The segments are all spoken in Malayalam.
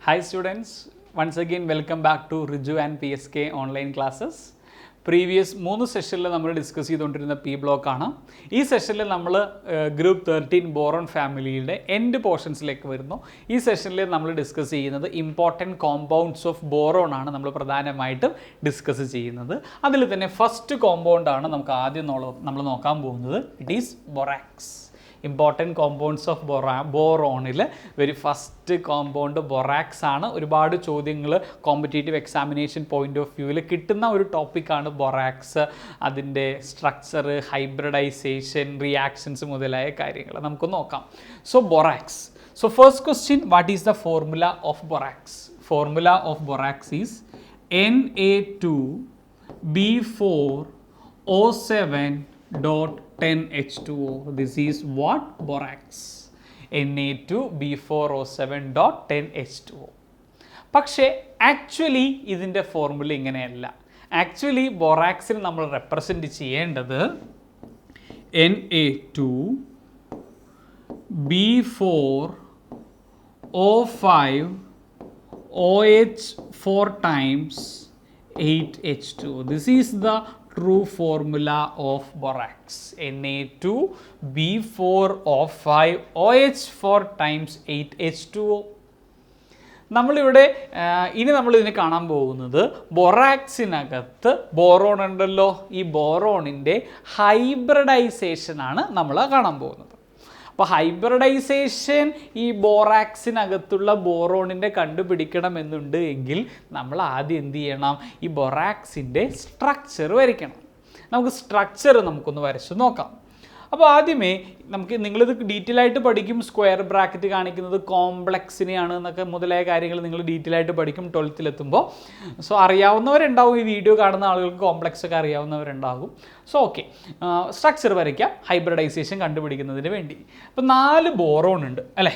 Hi students, once again welcome back to Riju and PSK online classes. Previous 3 സെഷനിൽ നമ്മൾ ഡിസ്കസ് ചെയ്തുകൊണ്ടിരുന്ന പി ബ്ലോക്ക് ആണ്. ഈ സെഷനിൽ നമ്മൾ ഗ്രൂപ്പ് 13 ബോറോൺ ഫാമിലിയുടെ എൻഡ് പോർഷൻസിലേക്ക് വരുന്നു. ഈ സെഷനിൽ നമ്മൾ ഡിസ്കസ് ചെയ്യുന്നത് ഇമ്പോർട്ടൻറ്റ് കോമ്പൗണ്ട്സ് ഓഫ് ബോറോൺ ആണ് നമ്മൾ പ്രധാനമായിട്ടും ഡിസ്കസ് ചെയ്യുന്നത്. അതിൽ തന്നെ ഫസ്റ്റ് കോമ്പൗണ്ട് ആണ് നമുക്ക് ആദ്യം നമ്മൾ നോക്കാൻ പോകുന്നത്. It is borax. Important compounds of ബോറോണിൽ വെരി ഫസ്റ്റ് കോമ്പൗണ്ട് ബൊറാക്സ് ആണ്. ഒരുപാട് ചോദ്യങ്ങൾ കോമ്പറ്റേറ്റീവ് എക്സാമിനേഷൻ പോയിന്റ് ഓഫ് വ്യൂവിൽ കിട്ടുന്ന ഒരു ടോപ്പിക്കാണ് ബൊറാക്സ്. അതിൻ്റെ സ്ട്രക്ചർ, ഹൈബ്രിഡൈസേഷൻ, റിയാക്ഷൻസ് മുതലായ കാര്യങ്ങൾ നമുക്ക് നോക്കാം. So borax. So first question, what is the formula of borax? Formula of borax is Na2B4O7.10H2O. This is what? Borax. Na2B4O7.10H2O. പക്ഷേ ആക്ച്വലി ഇതിൻ്റെ ഫോർമുല ഇങ്ങനെയല്ല. ആക്ച്വലി ബൊറാക്സിന് നമ്മൾ റെപ്രസെൻറ്റ് ചെയ്യേണ്ടത് Na2B4O5OH4 times 8H2O. This is the true formula of borax. Na2B4O5OH4 times 8H2O. നമ്മളിവിടെ ഇനി നമ്മളിതിനെ കാണാൻ പോകുന്നത് ബൊറാക്സിനകത്ത് ബോറോൺ ഉണ്ടല്ലോ, ഈ ബോറോണിൻ്റെ ഹൈബ്രിഡൈസേഷനാണ് നമ്മൾ കാണാൻ പോകുന്നത്. അപ്പോൾ ഹൈബ്രിഡൈസേഷൻ ഈ ബോറാക്സിനകത്തുള്ള ബോറോണിൻ്റെ കണ്ടുപിടിക്കണമെന്നുണ്ട് എങ്കിൽ നമ്മൾ ആദ്യം എന്ത് ചെയ്യണം? ഈ ബൊറാക്സിൻ്റെ സ്ട്രക്ചർ വരയ്ക്കണം. നമുക്ക് സ്ട്രക്ചർ നമുക്കൊന്ന് വരച്ച് നോക്കാം. അപ്പോൾ ആദ്യമേ നിങ്ങളിത് ഡീറ്റെയിൽ ആയിട്ട് പഠിക്കും. സ്ക്വയർ ബ്രാക്കറ്റ് കാണിക്കുന്നത് കോംപ്ലക്സിനെയാണ് എന്നൊക്കെ മുതലായ കാര്യങ്ങൾ നിങ്ങൾ ഡീറ്റെയിൽ ആയിട്ട് പഠിക്കും 12th എത്തുമ്പോൾ. സോ അറിയാവുന്നവരുണ്ടാവും, ഈ വീഡിയോ കാണുന്ന ആളുകൾക്ക് കോംപ്ലക്സ് ഒക്കെ അറിയാവുന്നവരുണ്ടാകും. സോ ഓക്കെ, സ്ട്രക്ചർ വരയ്ക്കാം ഹൈബ്രിഡൈസേഷൻ കണ്ടുപിടിക്കുന്നതിന് വേണ്ടി. അപ്പോൾ 4 ബോറോൺ ഉണ്ട് അല്ലേ?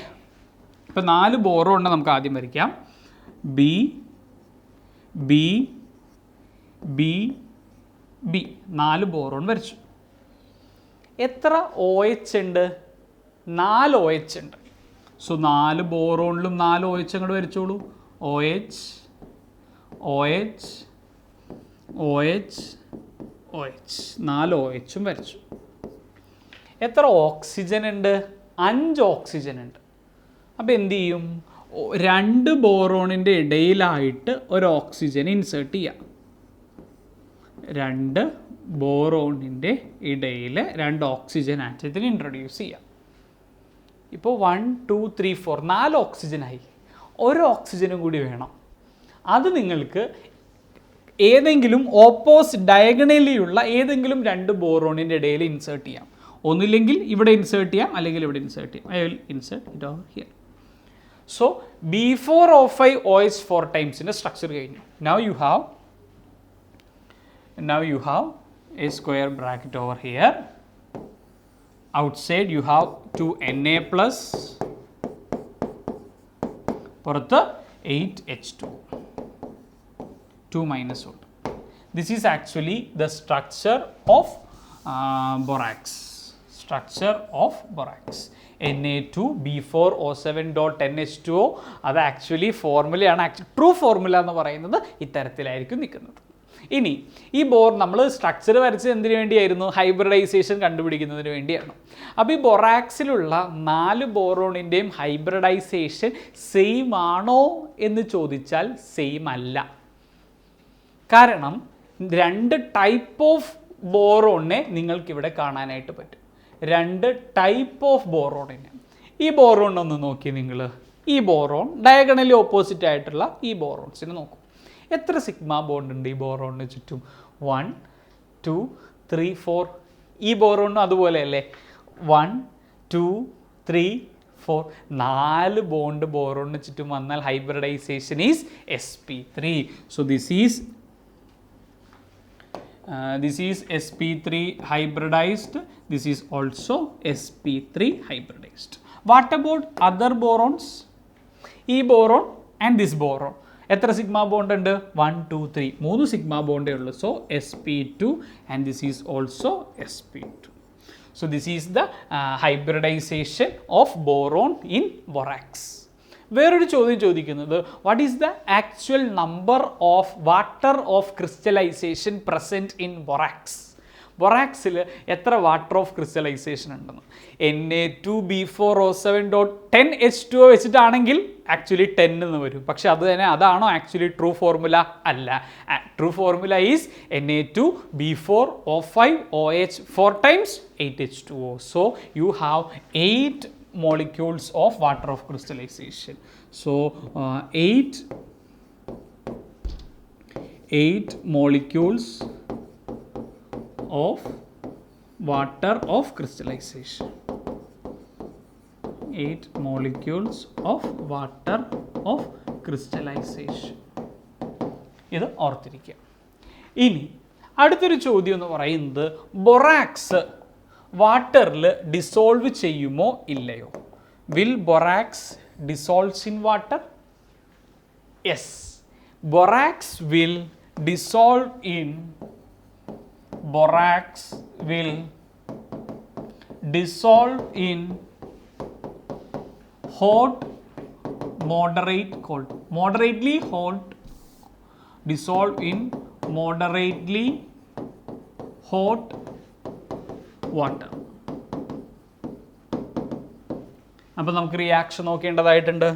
ഇപ്പോൾ 4 ബോറോൺ നമുക്ക് ആദ്യം വരയ്ക്കാം. B B B B 4 boron വരച്ചു. എത്ര OH ഉണ്ട്? 4 OH ഉണ്ട്. സോ 4 ബോറോണിലും 4 OH അങ്ങോട്ട് വരച്ചോളൂ. OH OH OH OH 4 OHും വരച്ചു. എത്ര ഓക്സിജൻ ഉണ്ട്? 5 ഓക്സിജൻ ഉണ്ട്. അപ്പോൾ എന്ത് ചെയ്യും? 2 ബോറോണിൻ്റെ ഇടയിലായിട്ട് ഒരു ഓക്സിജൻ ഇൻസേർട്ട് ചെയ്യാം. 2 ബോറോണിൻ്റെ ഇടയിൽ 2 ഓക്സിജൻ ആറ്റത്തിന് ഇൻട്രൊഡ്യൂസ് ചെയ്യാം. ഇപ്പോൾ 1 2 3 4 4 ഓക്സിജനായി. ഒരു ഓക്സിജനും കൂടി വേണം. അത് നിങ്ങൾക്ക് ഏതെങ്കിലും ഡയഗണലിയുള്ള ഏതെങ്കിലും 2 ബോറോണിൻ്റെ ഇടയിൽ ഇൻസേർട്ട് ചെയ്യാം. ഒന്നില്ലെങ്കിൽ ഇവിടെ ഇൻസേർട്ട് ചെയ്യാം, അല്ലെങ്കിൽ ഇവിടെ ഇൻസേർട്ട് ചെയ്യാം. I will insert it over here. So B4O5OH4 ടൈംസിൻ്റെ സ്ട്രക്ചർ കഴിഞ്ഞു. Now you have a square bracket over here. Outside you have 2 Na plus, പുറത്ത് 8H2, 2 minus 1. This is actually the structure of borax. Structure of borax. Na2B4O7.10H2O. അത് ആക്ച്വലി ഫോർമുലയാണ്. ട്രൂ ഫോർമുല എന്ന് പറയുന്നത് ഇത്തരത്തിലായിരിക്കും നിൽക്കുന്നത്. ഇനി ഈ നമ്മൾ സ്ട്രക്ചർ വരച്ചത് എന്തിനു വേണ്ടിയായിരുന്നു? ഹൈബ്രിഡൈസേഷൻ കണ്ടുപിടിക്കുന്നതിന് വേണ്ടിയാണ്. അപ്പോൾ ഈ ബൊറാക്സിലുള്ള 4 ബോറോണിൻ്റെയും ഹൈബ്രിഡൈസേഷൻ സെയിം ആണോ എന്ന് ചോദിച്ചാൽ സെയിം അല്ല. കാരണം 2 ടൈപ്പ് ഓഫ് ബോറോണിനെ നിങ്ങൾക്കിവിടെ കാണാനായിട്ട് പറ്റും. 2 ടൈപ്പ് ഓഫ് ബോറോണിനെ. ഈ ബോറോൺ ഒന്ന് നോക്കി നിങ്ങൾ. ഈ ബോറോൺ ഡയഗണലി ഓപ്പോസിറ്റ് ആയിട്ടുള്ള ഈ ബോറോൺസിനെ നോക്കൂ. എത്ര സിഗ്മ ബോണ്ട് ഉണ്ട് ഈ ബോറോണിന് ചുറ്റും? 1 2 3 4. ഈ ബോറോണിനും അതുപോലെ അല്ലേ? 1 2 3 4. 4 ബോണ്ട് ബോറോണിന് ചുറ്റും വന്നാൽ hybridization is sp3. So this is sp3 hybridized. This is also sp3 hybridized. What about other borons? ഈ ബോറോൺ ആൻഡ് ദിസ് ബോറോൺ എത്ര സിഗ്മ ബോണ്ട് ഉണ്ട്? 1 2 3. 3 സിഗ്മ ബോണ്ടേ ഉള്ളൂ. So sp2 and this is also sp2. So this is the hybridization of boron in borax. വേറൊരു ചോദ്യം ചോദിക്കുന്നത്, what is the actual number of water of crystallisation present in borax? ബൊറാക്സിൽ എത്ര വാട്ടർ ഓഫ് ക്രിസ്റ്റലൈസേഷൻ ഉണ്ടെന്ന്. Na2B4O7.10H2O വെച്ചിട്ടാണെങ്കിൽ ആക്ച്വലി 10 എന്ന് വരും. പക്ഷെ അത് തന്നെ അതാണോ ആക്ച്വലി ട്രൂ ഫോർമുല? അല്ല. True formula is Na2B4O5OH 4 times 8H2O. So you have 8 molecules of water of crystallization. So 8 molecules of water of crystallization. 8 molecules of water of crystallization. ഇത് ഓർത്തിരിക്കുക. ഇനി അടുത്തൊരു ചോദ്യം എന്ന് പറയുന്നത്, ബൊറാക്സ് വാട്ടറിൽ ഡിസോൾവ് ചെയ്യുമോ ഇല്ലയോ? Will borax dissolves in water? Yes, borax will dissolve in hot, moderate, cold. Moderately hot, dissolve in moderately hot water. അപ്പോൾ നമുക്ക് റിയാക്ഷൻ നോക്കേണ്ടതായിട്ടുണ്ട്.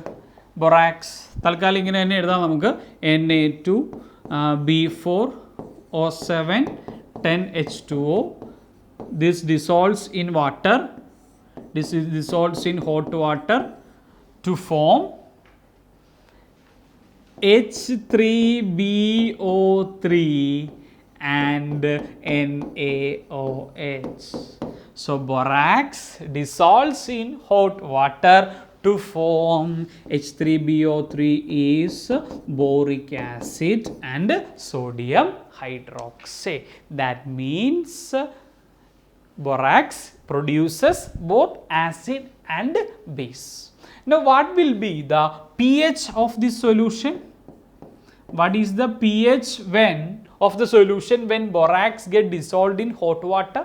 ബൊറാക്സ് തൽക്കാലം ഇങ്ങനെ തന്നെ എഴുതാം നമുക്ക്. Na2B4O710H2O. This dissolves in water. This dissolves in hot water to form H3BO3 and NaOH. So borax dissolves in hot water to form H3BO3 is boric acid and sodium hydroxide. That means borax produces both acid and base. Now what will be the pH of this solution? What is the pH of the solution when borax get dissolved in hot water?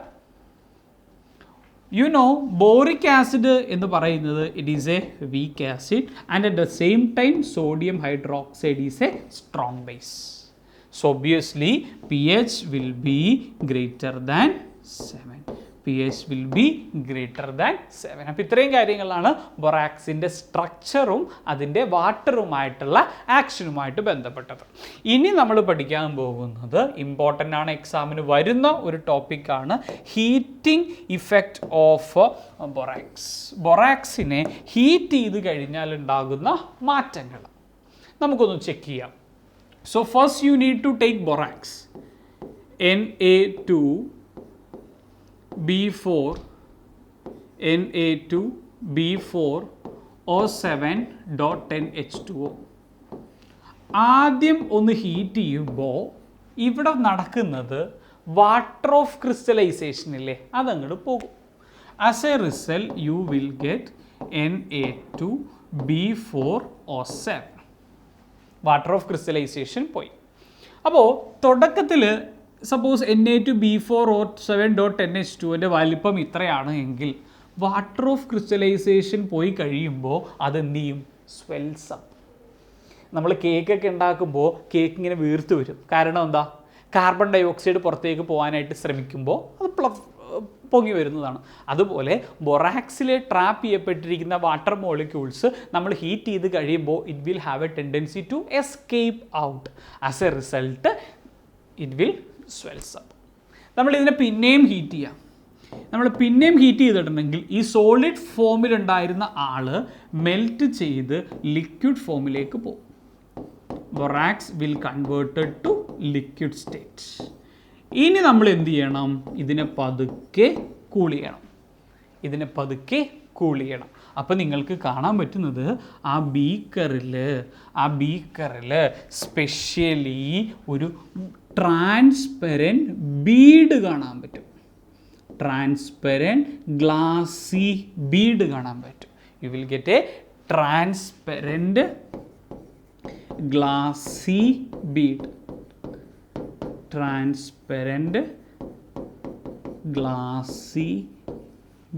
You know, boric acid എന്ന് പറയുന്നത് it is a weak acid and at the same time sodium hydroxide is a strong base. So obviously pH will be greater than 7. pH will be greater than 7. അപ്പോൾ ഇത്രയും കാര്യങ്ങളാണ് ബൊറാക്സിൻ്റെ സ്ട്രക്ചറും അതിൻ്റെ വാട്ടറുമായിട്ടുള്ള ആക്ഷനുമായിട്ട് ബന്ധപ്പെട്ടത്. ഇനി നമ്മൾ പഠിക്കാൻ പോകുന്നത് ഇമ്പോർട്ടൻ്റ് ആണ്, എക്സാമിന് വരുന്ന ഒരു ടോപ്പിക്കാണ് ഹീറ്റിംഗ് ഇഫക്റ്റ് ഓഫ് ബൊറാക്സ്. ബൊറാക്സിനെ ഹീറ്റ് ചെയ്ത് കഴിഞ്ഞാൽ ഉണ്ടാകുന്ന മാറ്റങ്ങൾ നമുക്കൊന്ന് ചെക്ക് ചെയ്യാം. So first you need to take borax Na2B4O7.10H2O. ആദ്യം ഒന്ന് ഹീറ്റ് ചെയ്യുമ്പോൾ ഇവിടെ നടക്കുന്നത് വാട്ടർ ഓഫ് ക്രിസ്റ്റലൈസേഷൻ ഇല്ലേ, അതങ്ങോട്ട് പോകും. As a result U will get Na2B4O7. Water of crystallisation പോയി. അപ്പോൾ തുടക്കത്തിൽ സപ്പോസ് Na2B4O7.10H2 വലിപ്പം ഇത്രയാണ് എങ്കിൽ വാട്ടർ ഓഫ് ക്രിസ്റ്റലൈസേഷൻ പോയി കഴിയുമ്പോൾ അതെന്ത് ചെയ്യും? സ്വെൽസ് അപ്പ്. നമ്മൾ കേക്കൊക്കെ ഉണ്ടാക്കുമ്പോൾ കേക്ക് ഇങ്ങനെ വീർത്ത് വരും. കാരണം എന്താ? കാർബൺ ഡൈ ഓക്സൈഡ് പുറത്തേക്ക് പോകാനായിട്ട് ശ്രമിക്കുമ്പോൾ അത് പൊങ്ങി വരുന്നതാണ്. അതുപോലെ ബൊറാക്സിൽ ട്രാപ്പ് ചെയ്യപ്പെട്ടിരിക്കുന്ന വാട്ടർ മോളിക്യൂൾസ് നമ്മൾ ഹീറ്റ് ചെയ്ത് കഴിയുമ്പോൾ it will have a tendency to escape out. As a result it will swells up. നമ്മളിതിനെ പിന്നെയും ഹീറ്റ് ചെയ്യാം. നമ്മൾ പിന്നെയും ഹീറ്റ് ചെയ്തിട്ടുണ്ടെങ്കിൽ ഈ സോളിഡ് ഫോമിലുണ്ടായിരുന്ന ആള് മെൽറ്റ് ചെയ്ത് ലിക്വിഡ് ഫോമിലേക്ക് പോകും. Borax will converted to liquid state. ഇനി നമ്മൾ എന്ത് ചെയ്യണം? ഇതിനെ പതുക്കെ കൂൾ ചെയ്യണം. അപ്പം നിങ്ങൾക്ക് കാണാൻ പറ്റുന്നത് ആ ബീക്കറിൽ സ്പെഷ്യലി ഒരു ട്രാൻസ്പെറൻറ്റ് ബീഡ് കാണാൻ പറ്റും. ട്രാൻസ്പെറൻറ്റ് ഗ്ലാസി ബീഡ് കാണാൻ പറ്റും. You will get a transparent glassy bead. Transparent glassy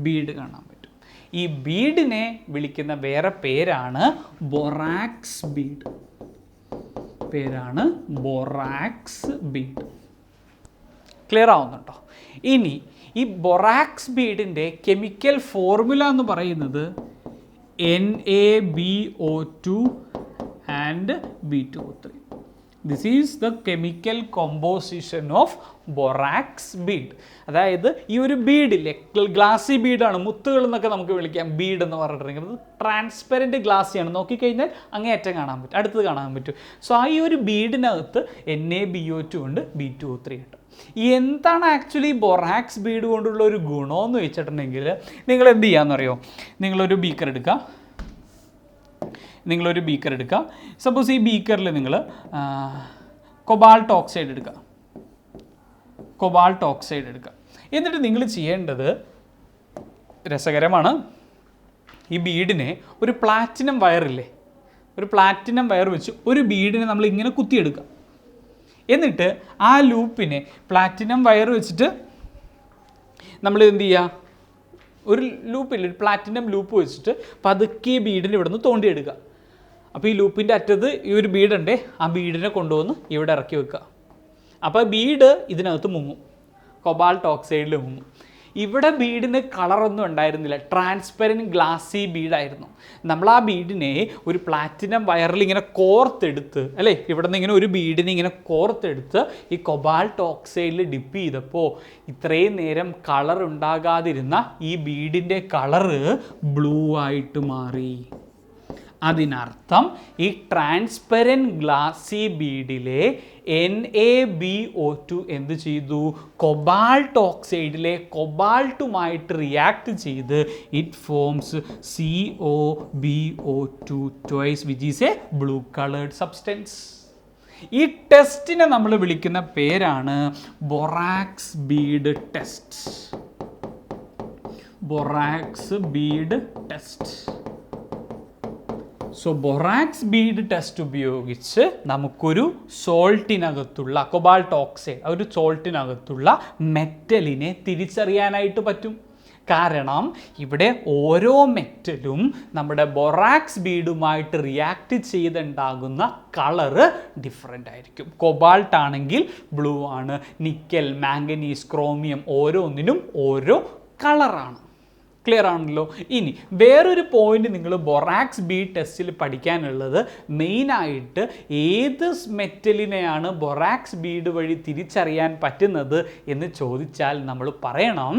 bead കാണാൻ പറ്റും. ഈ ബീഡിനെ വിളിക്കുന്ന വേറെ പേരാണ് ബൊറാക്സ് ബീഡ്. പേരാണ് ബൊറാക്സ് ബീഡ്. ക്ലിയർ ആവുന്നുണ്ടോ? ഇനി ഈ ബൊറാക്സ് ബീഡിൻ്റെ കെമിക്കൽ ഫോർമുല എന്ന് പറയുന്നത് NaBO2 and B2O3. This is the chemical composition of borax bead. അതായത് ഈ ഒരു ബീഡില്ലേ, ഗ്ലാസി ബീഡാണ്, മുത്തുകൾ എന്നൊക്കെ നമുക്ക് വിളിക്കാം ബീഡ് എന്ന് പറഞ്ഞിട്ടുണ്ടെങ്കിൽ ട്രാൻസ്പെറൻറ്റ് ഗ്ലാസിയാണ്. നോക്കിക്കഴിഞ്ഞാൽ അങ്ങേയറ്റം കാണാൻ പറ്റും, അടുത്തത് കാണാൻ പറ്റും. സോ ആ ഈ ഒരു ബീഡിനകത്ത് NaBO2 ഉണ്ട്, B2O3 ഉണ്ട്. എന്താണ് ആക്ച്വലി ബൊറാക്സ് ബീഡ് കൊണ്ടുള്ള ഒരു ഗുണമെന്ന് വെച്ചിട്ടുണ്ടെങ്കിൽ നിങ്ങൾ എന്ത് ചെയ്യാമെന്നറിയോ? നിങ്ങളൊരു ബീക്കർ എടുക്കുക. സപ്പോസ് ഈ ബീക്കറിൽ നിങ്ങൾ കൊബാൾട്ട് ഓക്സൈഡ് എടുക്കുക. എന്നിട്ട് നിങ്ങൾ ചെയ്യേണ്ടത് രസകരമാണ്. ഈ ബീഡിനെ ഒരു പ്ലാറ്റിനം വയറില്ലേ, ഒരു പ്ലാറ്റിനം വയർ വെച്ച് ഒരു ബീഡിനെ നമ്മൾ ഇങ്ങനെ കുത്തിയെടുക്കുക. എന്നിട്ട് ആ ലൂപ്പിനെ പ്ലാറ്റിനം വയർ വെച്ചിട്ട് നമ്മൾ എന്ത് ചെയ്യുക? ഒരു ലൂപ്പില്ല, ഒരു പ്ലാറ്റിനം ലൂപ്പ് വെച്ചിട്ട് പതുക്കെ ബീഡിനെ ഇവിടെ നിന്ന് തോണ്ടിയെടുക്കുക. അപ്പോൾ ഈ ലൂപ്പിൻ്റെ അറ്റത്ത് ഈ ഒരു ബീഡുണ്ടേ, ആ ബീഡിനെ കൊണ്ടുവന്ന് ഇവിടെ ഇറക്കി വെക്കുക. അപ്പോൾ ബീഡ് ഇതിനകത്ത് മുങ്ങും, കൊബാൾട്ട് ഓക്സൈഡിൽ മുങ്ങും. ഇവിടെ ബീഡിന് കളറൊന്നും ഉണ്ടായിരുന്നില്ല, ട്രാൻസ്പെറൻറ്റ് ഗ്ലാസി ബീഡായിരുന്നു. നമ്മൾ ആ ബീഡിനെ ഒരു പ്ലാറ്റിനം വയറിൽ ഇങ്ങനെ കോർത്തെടുത്ത്, അല്ലേ, ഇവിടെ നിന്ന് ഇങ്ങനെ ഒരു ബീഡിനെ ഇങ്ങനെ കോർത്തെടുത്ത് ഈ കൊബാൾട്ട് ഓക്സൈഡിൽ ഡിപ്പ് ചെയ്തപ്പോൾ ഇത്രയും നേരം കളർ ഉണ്ടാകാതിരുന്ന ഈ ബീഡിൻ്റെ കളറ് ബ്ലൂ ആയിട്ട് മാറി. അതിനർത്ഥം ഈ ട്രാൻസ്പെറൻറ്റ് ഗ്ലാസി ബീഡിലെ NaBO2 എന്ത് ചെയ്തു? കൊബാൾട്ട് ഓക്സൈഡിലെ കൊബാൾട്ടുമായിട്ട് റിയാക്ട് ചെയ്ത് it forms COBO2 twice, which is a blue colored substance. ഈ ടെസ്റ്റിനെ നമ്മൾ വിളിക്കുന്ന പേരാണ് borax bead test. Borax bead test. So borax bead test ഉപയോഗിച്ച് നമുക്കൊരു സോൾട്ടിനകത്തുള്ള കൊബാൾട്ട് ഓക്സൈഡ്, ഒരു സോൾട്ടിനകത്തുള്ള മെറ്റലിനെ തിരിച്ചറിയാനായിട്ട് പറ്റും. കാരണം ഇവിടെ ഓരോ മെറ്റലും നമ്മുടെ ബൊറാക്സ് ബീഡുമായിട്ട് റിയാക്ട് ചെയ്തുണ്ടാകുന്ന കളറ് ഡിഫറെൻ്റ് ആയിരിക്കും. കൊബാൾട്ട് ആണെങ്കിൽ ബ്ലൂ ആണ്, നിക്കൽ, മാംഗനീസ്, ക്രോമിയം ഓരോന്നിനും ഓരോ കളറാണ്. ക്ലിയർ ആണല്ലോ? ഇനി വേറൊരു പോയിന്റ് നിങ്ങൾ ബൊറാക്സ് ബീഡ് ടെസ്റ്റിൽ പഠിക്കാനുള്ളത്, മെയിനായിട്ട് ഏത് മെറ്റലിനെയാണ് ബൊറാക്സ് ബീഡ് വഴി തിരിച്ചറിയാൻ പറ്റുന്നത് എന്ന് ചോദിച്ചാൽ നമ്മൾ പറയണം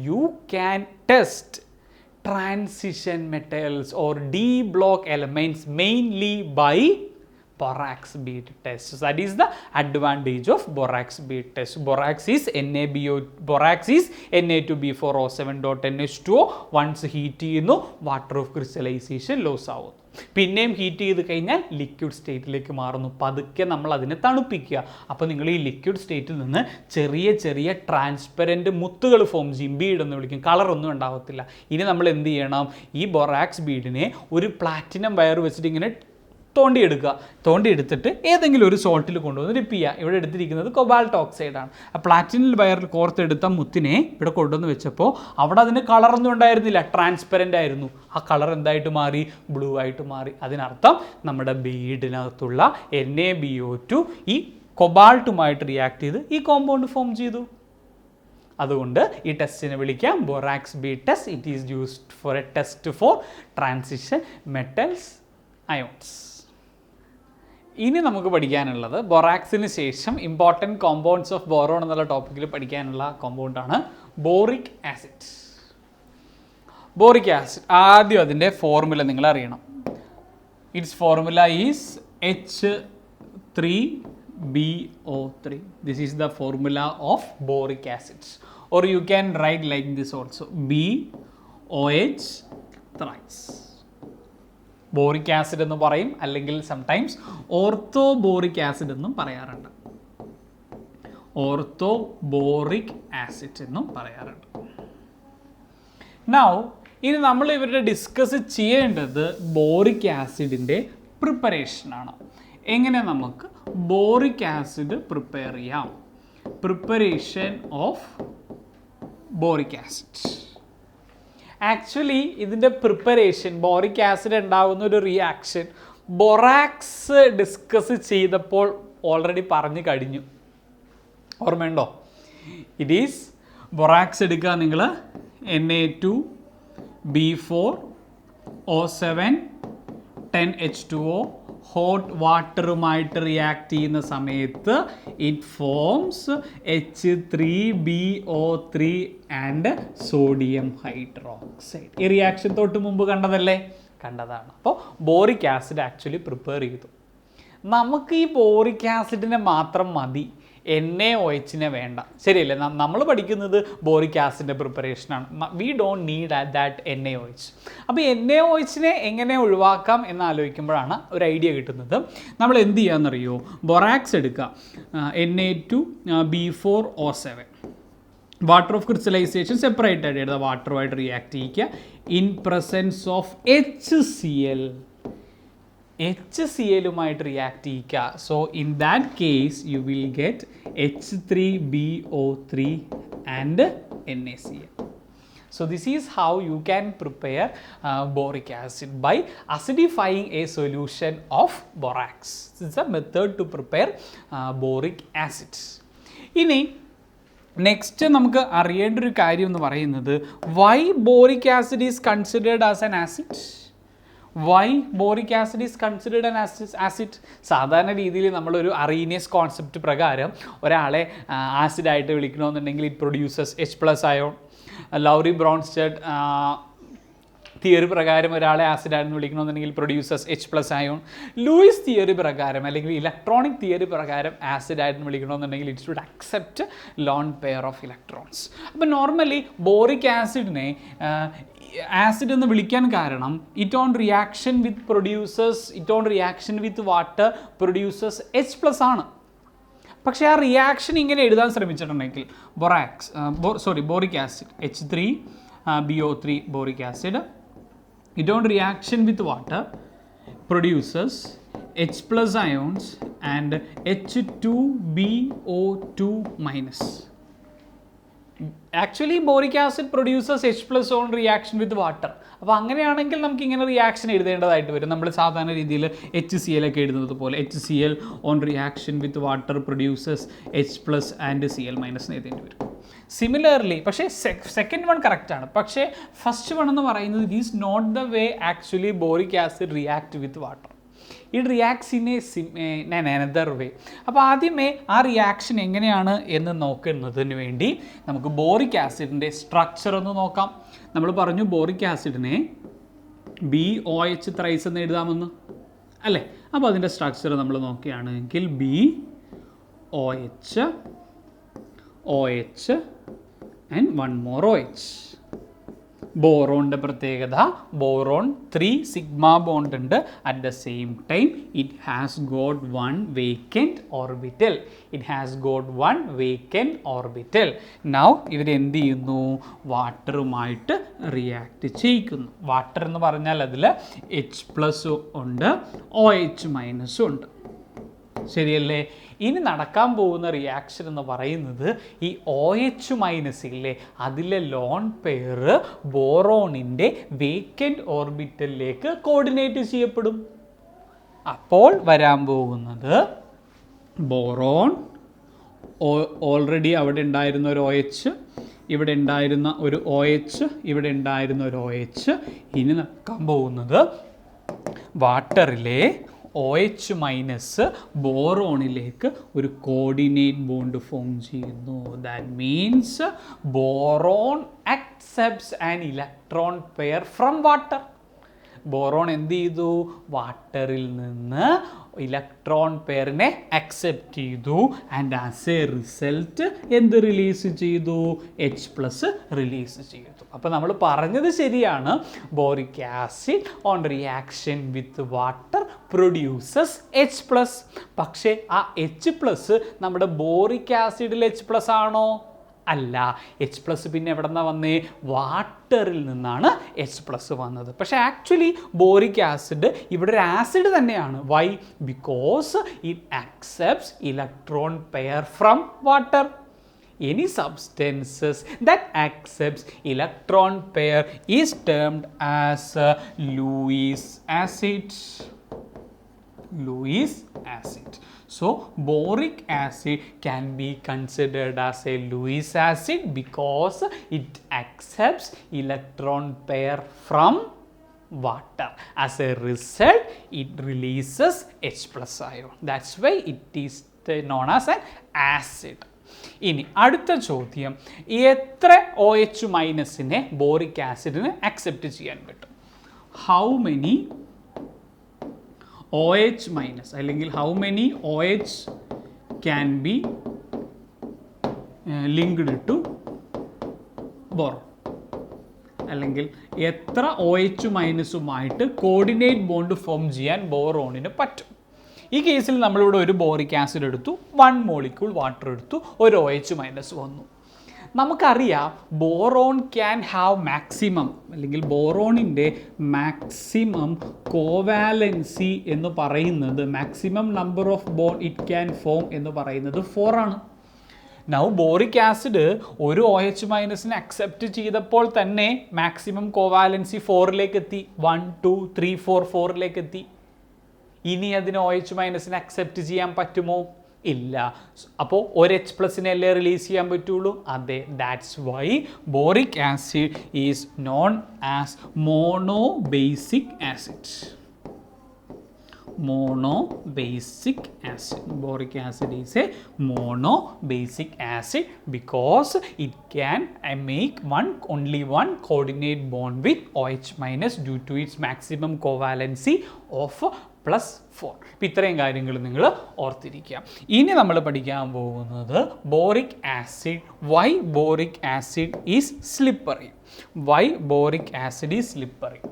you can test transition metals or D block elements mainly by borax bead test. So that is the advantage of borax bead test. Borax is Na2B4O7.NH2O. once heat ചെയ്യുന്നു വാട്ടർ ഓഫ് ക്രിസ്റ്റലൈസേഷൻ ലോസ് ആവുന്നു. പിന്നെയും ഹീറ്റ് ചെയ്ത് കഴിഞ്ഞാൽ ലിക്വിഡ് സ്റ്റേറ്റിലേക്ക് മാറുന്നു. പതുക്കെ നമ്മൾ അതിനെ തണുപ്പിക്കുക. അപ്പോൾ നിങ്ങൾ ഈ ലിക്വിഡ് സ്റ്റേറ്റിൽ നിന്ന് ചെറിയ ചെറിയ ട്രാൻസ്പെറൻറ്റ് മുത്തുകൾ ഫോം ചെയ്യും. ബീഡ് എന്ന് വിളിക്കും. കളറൊന്നും ഉണ്ടാവത്തില്ല. ഇനി നമ്മൾ എന്ത് ചെയ്യണം? ഈ ബൊറാക്സ് ബീഡിനെ ഒരു പ്ലാറ്റിനം വയർ വെച്ചിട്ട് ഇങ്ങനെ തോണ്ടിയെടുത്തിട്ട് ഏതെങ്കിലും ഒരു സോൾട്ടിൽ കൊണ്ടുവന്ന് ഡിപ്പ് ചെയ്യുക. ഇവിടെ എടുത്തിരിക്കുന്നത് കൊബാൾട്ട് ഓക്സൈഡാണ്. ആ പ്ലാറ്റിനം വയറിൽ കോർത്തെടുത്ത മുത്തിനെ ഇവിടെ കൊണ്ടുവന്ന് വെച്ചപ്പോൾ അവിടെ അതിന് കളറൊന്നും ഉണ്ടായിരുന്നില്ല, ട്രാൻസ്പെറൻ്റ് ആയിരുന്നു. ആ കളർ എന്തായിട്ട് മാറി? ബ്ലൂ ആയിട്ട് മാറി. അതിനർത്ഥം നമ്മുടെ ബീഡിനകത്തുള്ള NaBO2 ഈ കൊബാൾട്ടുമായിട്ട് റിയാക്ട് ചെയ്ത് ഈ കോമ്പൗണ്ട് ഫോം ചെയ്തു. അതുകൊണ്ട് ഈ ടെസ്റ്റിനെ വിളിക്കാം borax bead test. It is used for a test for transition metals ions. ഇനി നമുക്ക് പഠിക്കാനുള്ളത് ബൊറാക്സിന് ശേഷം ഇമ്പോർട്ടൻറ്റ് കോമ്പൗണ്ട്സ് ഓഫ് ബോറോൺ എന്നുള്ള ടോപ്പിക്കിൽ പഠിക്കാനുള്ള കോമ്പൗണ്ടാണ് ബോറിക് ആസിഡ്. ബോറിക് ആസിഡ് ആദ്യം അതിൻ്റെ ഫോർമുല നിങ്ങൾ അറിയണം. It's formula is H3BO3. This is the formula of boric acids, or you can write like this also, BOH thrice. Boric acid എന്ന് പറയും, അല്ലെങ്കിൽ സംടൈംസ് ഓർത്തോ ബോറിക് ആസിഡ് എന്നും പറയാറുണ്ട്. ഓർത്തോ ബോറിക് ആസിഡ് എന്നും പറയാറുണ്ട്. നൗ ഇനി നമ്മൾ ഇവരുടെ ഡിസ്കസ് ചെയ്യേണ്ടത് ബോറിക് ആസിഡിൻ്റെ പ്രിപ്പറേഷനാണ്. എങ്ങനെ നമുക്ക് ബോറിക് ആസിഡ് പ്രിപ്പയർ ചെയ്യാം? Preparation of boric acid. Actually ഇതിൻ്റെ പ്രിപ്പറേഷൻ, ബോറിക് ആസിഡ് ഉണ്ടാകുന്ന ഒരു റിയാക്ഷൻ ബൊറാക്സ് ഡിസ്കസ് ചെയ്തപ്പോൾ ഓൾറെഡി പറഞ്ഞു കഴിഞ്ഞു. ഓർമ്മയുണ്ടോ? ഇറ്റ് ഈസ് ബൊറാക്സ് എടുക്കുക നിങ്ങൾ, Na2B4O7 10H2O ഹോട്ട് വാട്ടറുമായിട്ട് റിയാക്ട് ചെയ്യുന്ന സമയത്ത് it forms H3BO3 and sodium hydroxide. ഈ റിയാക്ഷൻ തൊട്ട് മുമ്പ് കണ്ടതല്ലേ? കണ്ടതാണ്. അപ്പോൾ ബോറിക് ആസിഡ് ആക്ച്വലി പ്രിപ്പയർ ചെയ്തു. നമുക്ക് ഈ ബോറിക് ആസിഡിനെ മാത്രം മതി, NaOH വേണ്ട, ശരിയല്ലേ? നമ്മൾ പഠിക്കുന്നത് ബോറിക് ആസിഡിൻ്റെ പ്രിപ്പറേഷനാണ്. We don't need that NaOH. അപ്പോൾ NaOH എങ്ങനെ ഒഴിവാക്കാം എന്ന് ആലോചിക്കുമ്പോഴാണ് ഒരു ഐഡിയ കിട്ടുന്നത്. നമ്മൾ എന്ത് ചെയ്യാമെന്നറിയോ? ബൊറാക്സ് എടുക്കുക, Na2B4O7, water of crystallisation separate ആയിട്ട് എടുക്കുക, വാട്ടറുമായിട്ട് റിയാക്ട് ചെയ്യിക്കുക in presence of HCl react ചെയ്യിക്കുക. So in that case you will get H3BO3 and NaCl. So this is how you can prepare boric acid by acidifying a solution of borax. This is a method to prepare boric acid. ഇനി നെക്സ്റ്റ് നമുക്ക് അറിയേണ്ട ഒരു കാര്യം എന്ന് പറയുന്നത്, why boric acid is considered as an acid? Why boric acid is considered an acid? സാധാരണ രീതിയിൽ നമ്മളൊരു അറീനിയസ് കോൺസെപ്റ്റ് പ്രകാരം ഒരാളെ ആസിഡായിട്ട് വിളിക്കണമെന്നുണ്ടെങ്കിൽ it produces H+ ion. Lowry Bronsted theory പ്രകാരം ഒരാളെ ആസിഡായിട്ട് വിളിക്കണമെന്നുണ്ടെങ്കിൽ produces H+ ion. Lewis theory പ്രകാരം അല്ലെങ്കിൽ ഇലക്ട്രോണിക് തിയറി പ്രകാരം ആസിഡായിട്ട് വിളിക്കണമെന്നുണ്ടെങ്കിൽ it should accept lone pair of electrons. അപ്പോൾ നോർമലി ബോറിക് ആസിഡിനെ ആസിഡ് എന്ന് വിളിക്കാൻ കാരണം it on reaction with water produces H+ ആണ്. പക്ഷേ ആ റിയാക്ഷൻ ഇങ്ങനെ എഴുതാൻ ശ്രമിച്ചിട്ടുണ്ടെങ്കിൽ boric acid H3BO3 boric acid it on reaction with water produces H+ ions and H2BO2 minus. Actually boric acid produces H+ on reaction with water. അപ്പോൾ അങ്ങനെയാണെങ്കിൽ നമുക്ക് ഇങ്ങനെ റിയാക്ഷൻ എഴുതേണ്ടതായിട്ട് വരും. നമ്മൾ സാധാരണ രീതിയിൽ HCl ഒക്കെ എഴുതുന്നത് പോലെ HCl on reaction with water produces H+ and Cl- എന്ന് എഴുതേണ്ടി വരും. സിമിലർലി പക്ഷേ സെക്കൻഡ് വൺ കറക്റ്റാണ്. പക്ഷേ ഫസ്റ്റ് വൺ എന്ന് പറയുന്നത് it is not the way actually boric acid react with water. It reacts in another way. അപ്പോൾ ആദ്യമേ ആ റിയാക്ഷൻ എങ്ങനെയാണ് എന്ന് നോക്കുന്നതിന് വേണ്ടി നമുക്ക് ബോറിക് ആസിഡിൻ്റെ സ്ട്രക്ചർ ഒന്ന് നോക്കാം. നമ്മൾ പറഞ്ഞു ബോറിക് ആസിഡിനെ BOH ത്രൈസ് എന്ന് എഴുതാമെന്ന് അല്ലേ? അപ്പോൾ അതിൻ്റെ സ്ട്രക്ചർ നമ്മൾ നോക്കുകയാണെങ്കിൽ BOH OH and one more OH. ബോറോണിൻ്റെ പ്രത്യേകത, ബോറോൺ 3 സിഗ്മ ബോണ്ട് ഉണ്ട്. At the same time it has got one vacant orbital. Now ഇവരെന്ത് ചെയ്യുന്നു? വാട്ടറുമായിട്ട് റിയാക്ട് ചെയ്യിക്കുന്നു. വാട്ടർ എന്ന് പറഞ്ഞാൽ അതിൽ H+ ഉണ്ട്, OH- ഉണ്ട്, ശരിയല്ലേ? ഇനി നടക്കാൻ പോകുന്ന റിയാക്ഷൻ എന്ന് പറയുന്നത് ഈ OH- ഇല്ലേ, അതിലെ ലോൺ പെയർ ബോറോണിൻ്റെ വേക്കൻറ്റ് ഓർബിറ്റലിലേക്ക് കോർഡിനേറ്റ് ചെയ്യപ്പെടും. അപ്പോൾ വരാൻ പോകുന്നത് ബോറോൺ ഓൾറെഡി അവിടെ ഉണ്ടായിരുന്ന ഒരു OH, ഇവിടെ ഉണ്ടായിരുന്ന ഒരു OH, ഇവിടെ ഉണ്ടായിരുന്ന ഒരു OH. ഇനി നടക്കാൻ പോകുന്നത് വാട്ടറിലെ OH- ബോറോണിലേക്ക് ഒരു കോർഡിനേറ്റ് ബോണ്ട് ഫോം ചെയ്യുന്നു. That means boron accepts an electron pair from water. Boron എന്ത് ചെയ്തു? വാട്ടറിൽ നിന്ന് ഇലക്ട്രോൺ പെയറിനെ അക്സെപ്റ്റ് ചെയ്തു. ആൻഡ് ആസ് എ റിസൾട്ട് എന്ത് റിലീസ് ചെയ്തു? H+ റിലീസ് ചെയ്തു. അപ്പോൾ നമ്മൾ പറഞ്ഞത് ശരിയാണ്, boric acid on reaction with water produces H+. പക്ഷേ ആ H+ നമ്മുടെ ബോറിക് ആസിഡിൽ H+ ആണോ? അല്ല. H+ പിന്നെ എവിടെ നിന്നാണ് വന്നേ? വാട്ടറിൽ നിന്നാണ് H+ വന്നത്. പക്ഷേ ആക്ച്വലി ബോറിക് ആസിഡ് ഇവിടെ ഒരു ആസിഡ് തന്നെയാണ്. Why? Because it accepts electron pair from water. any substances that accepts electron pair is termed as Lewis acid. Lewis acid. So boric acid can be considered as a Lewis acid because it accepts electron pair from water. As a result, it releases H plus ion. That's why it is known as an acid. ഇനി അടുത്ത ചോദ്യം, എത്ര OH മൈനസിനെ ബോറിക് ആസിഡിന് അക്സെപ്റ്റ് ചെയ്യാൻ പറ്റും? ഹൗ മെനി OH മൈനസ് അല്ലെങ്കിൽ how many OH can be linked to boron, അല്ലെങ്കിൽ എത്ര OH മൈനസുമായിട്ട് കോർഡിനേറ്റ് ബോണ്ട് ഫോം ചെയ്യാൻ ബോറോണിന് പറ്റും? ഈ കേസിൽ നമ്മളിവിടെ ഒരു ബോറിക് ആസിഡ് എടുത്തു, 1 മോളിക്യൂൾ വാട്ടർ എടുത്തു, ഒരു OH മൈനസ് വന്നു. നമുക്കറിയാം ബോറോൺ ക്യാൻ ഹാവ് മാക്സിമം, അല്ലെങ്കിൽ ബോറോണിൻ്റെ മാക്സിമം കോവാലൻസി എന്ന് പറയുന്നത്, maximum number of bond it can form എന്ന് പറയുന്നത് 4 ആണ്. നൗ ബോറിക് ആസിഡ് ഒരു OH മൈനസിനെ അക്സെപ്റ്റ് ചെയ്തപ്പോൾ തന്നെ മാക്സിമം കോവാലൻസി 4ലേക്ക് എത്തി, 1 2 3 4 4ലേക്ക് എത്തി. ഇനി അതിന് OH മൈനസിനെ അക്സെപ്റ്റ് ചെയ്യാൻ പറ്റുമോ? ഇല്ല. അപ്പോൾ ഒരു H പ്ലസിനെ അല്ലേ റിലീസ് ചെയ്യാൻ പറ്റുള്ളൂ? അതെ. That's why boric acid is known as monobasic acid. Monobasic acid. Boric acid is a monobasic acid because it can make only one coordinate bond with OH minus due to its maximum covalency of +4. ഇപ്പം ഇത്രയും കാര്യങ്ങൾ നിങ്ങൾ ഓർത്തിരിക്കുക. ഇനി നമ്മൾ പഠിക്കാൻ പോകുന്നത് boric acid. Why boric acid is slippery? Why boric acid is slippery?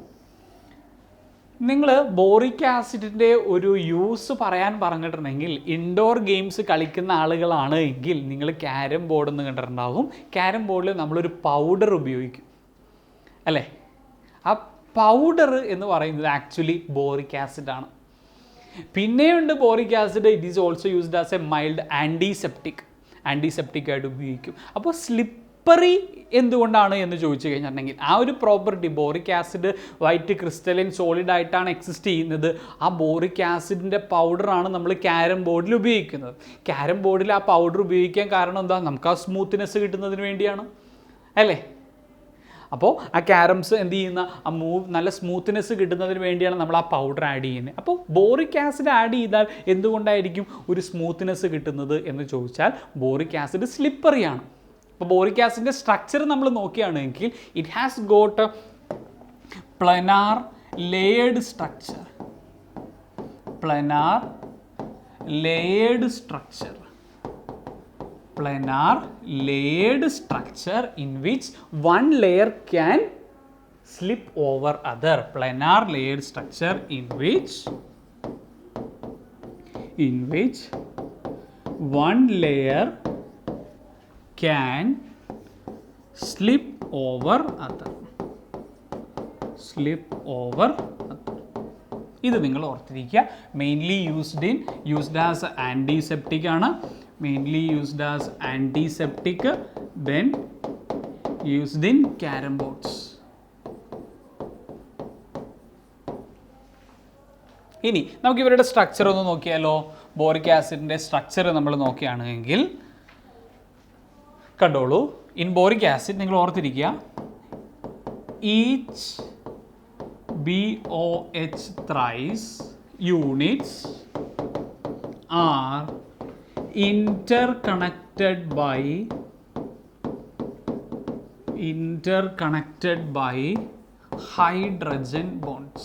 നിങ്ങൾ ബോറിക് ആസിഡിൻ്റെ ഒരു യൂസ് പറയാൻ പറഞ്ഞിട്ടുണ്ടെങ്കിൽ, ഇൻഡോർ ഗെയിംസ് കളിക്കുന്ന ആളുകളാണ് എങ്കിൽ നിങ്ങൾ ക്യാരം ബോർഡ് എന്ന് കണ്ടിട്ടുണ്ടാകും. ക്യാരം ബോർഡിൽ നമ്മളൊരു പൗഡർ ഉപയോഗിക്കും അല്ലേ? ആ പൗഡർ എന്ന് പറയുന്നത് ആക്ച്വലി ബോറിക് ആസിഡാണ്. പിന്നെയുണ്ട് boric acid, it is also used as a mild antiseptic ആയിട്ട് ഉപയോഗിക്കും. അപ്പോൾ സ്ലിപ്പറി എന്തുകൊണ്ടാണ് എന്ന് ചോദിച്ചു കഴിഞ്ഞിട്ടുണ്ടെങ്കിൽ, ആ ഒരു property, boric acid white crystalline solid ആയിട്ടാണ് എക്സിസ്റ്റ് ചെയ്യുന്നത്. ആ ബോറിക് ആസിഡിൻ്റെ പൗഡറാണ് നമ്മൾ ക്യാരം ബോർഡിൽ ഉപയോഗിക്കുന്നത്. ക്യാരം ബോർഡിൽ ആ പൗഡർ ഉപയോഗിക്കാൻ കാരണം എന്താ? നമുക്ക് ആ സ്മൂത്ത്നെസ് കിട്ടുന്നതിന് വേണ്ടിയാണ് അല്ലേ? അപ്പോൾ ആ ക്യാരംസ് എന്ത് ചെയ്യുന്ന, ആ നല്ല സ്മൂത്ത്നെസ് കിട്ടുന്നതിന് വേണ്ടിയാണ് നമ്മൾ ആ പൗഡർ ആഡ് ചെയ്യുന്നത്. അപ്പോൾ ബോറിക് ആസിഡ് ആഡ് ചെയ്താൽ എന്തുകൊണ്ടായിരിക്കും ഒരു സ്മൂത്ത്നെസ് കിട്ടുന്നത് എന്ന് ചോദിച്ചാൽ, ബോറിക് ആസിഡ് സ്ലിപ്പറിയാണ്. അപ്പോൾ ബോറിക് ആസിഡിൻ്റെ സ്ട്രക്ചർ നമ്മൾ നോക്കുകയാണെങ്കിൽ, it has got planar layered structure. Planar layered structure. Planar layered structure in which one layer can slip over other. Planar layered structure in which one layer can slip over other. ഇത് നിങ്ങൾ ഓർത്തിരിക്കുക. മെയിൻലി യൂസ്ഡ് ആസ് ആൻറ്റിസെപ്റ്റിക് ആണ്. Mainly used as antiseptic, then used in carom boards. ഇനി നമുക്ക് ഇവരുടെ സ്ട്രക്ചർ ഒന്ന് നോക്കിയാലോ. ബോറിക് ആസിഡിൻ്റെ സ്ട്രക്ചർ നമ്മൾ നോക്കുകയാണെങ്കിൽ കണ്ടോളൂ. ഇൻ ബോറിക് ആസിഡ് നിങ്ങൾ ഓർത്തിരിക്കുക, each BOH thrice units are interconnected by hydrogen bonds.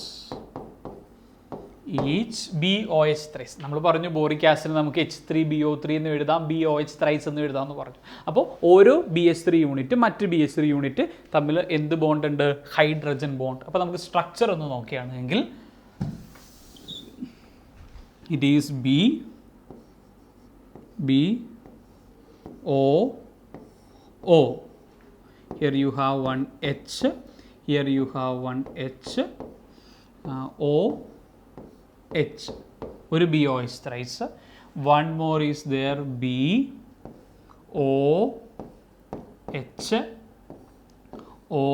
Each BOH thrice, നമ്മൾ പറഞ്ഞു ബോറിക് ആസിഡ് നമുക്ക് H3BO3 എന്ന് എഴുതാം, BOH thrice എന്ന് എഴുതാം എന്ന് പറഞ്ഞു. അപ്പോൾ ഓരോ BH3 യൂണിറ്റ് മറ്റ് BH3 യൂണിറ്റ് തമ്മിൽ എന്ത് ബോണ്ട് ഉണ്ട്? Hydrogen bond. അപ്പോൾ നമുക്ക് സ്ട്രക്ചർ ഒന്ന് നോക്കുകയാണെങ്കിൽ, it is BO. Here you have one H, here you have one H, OH, ഒരു BOH thrice. One more is there, BO, H O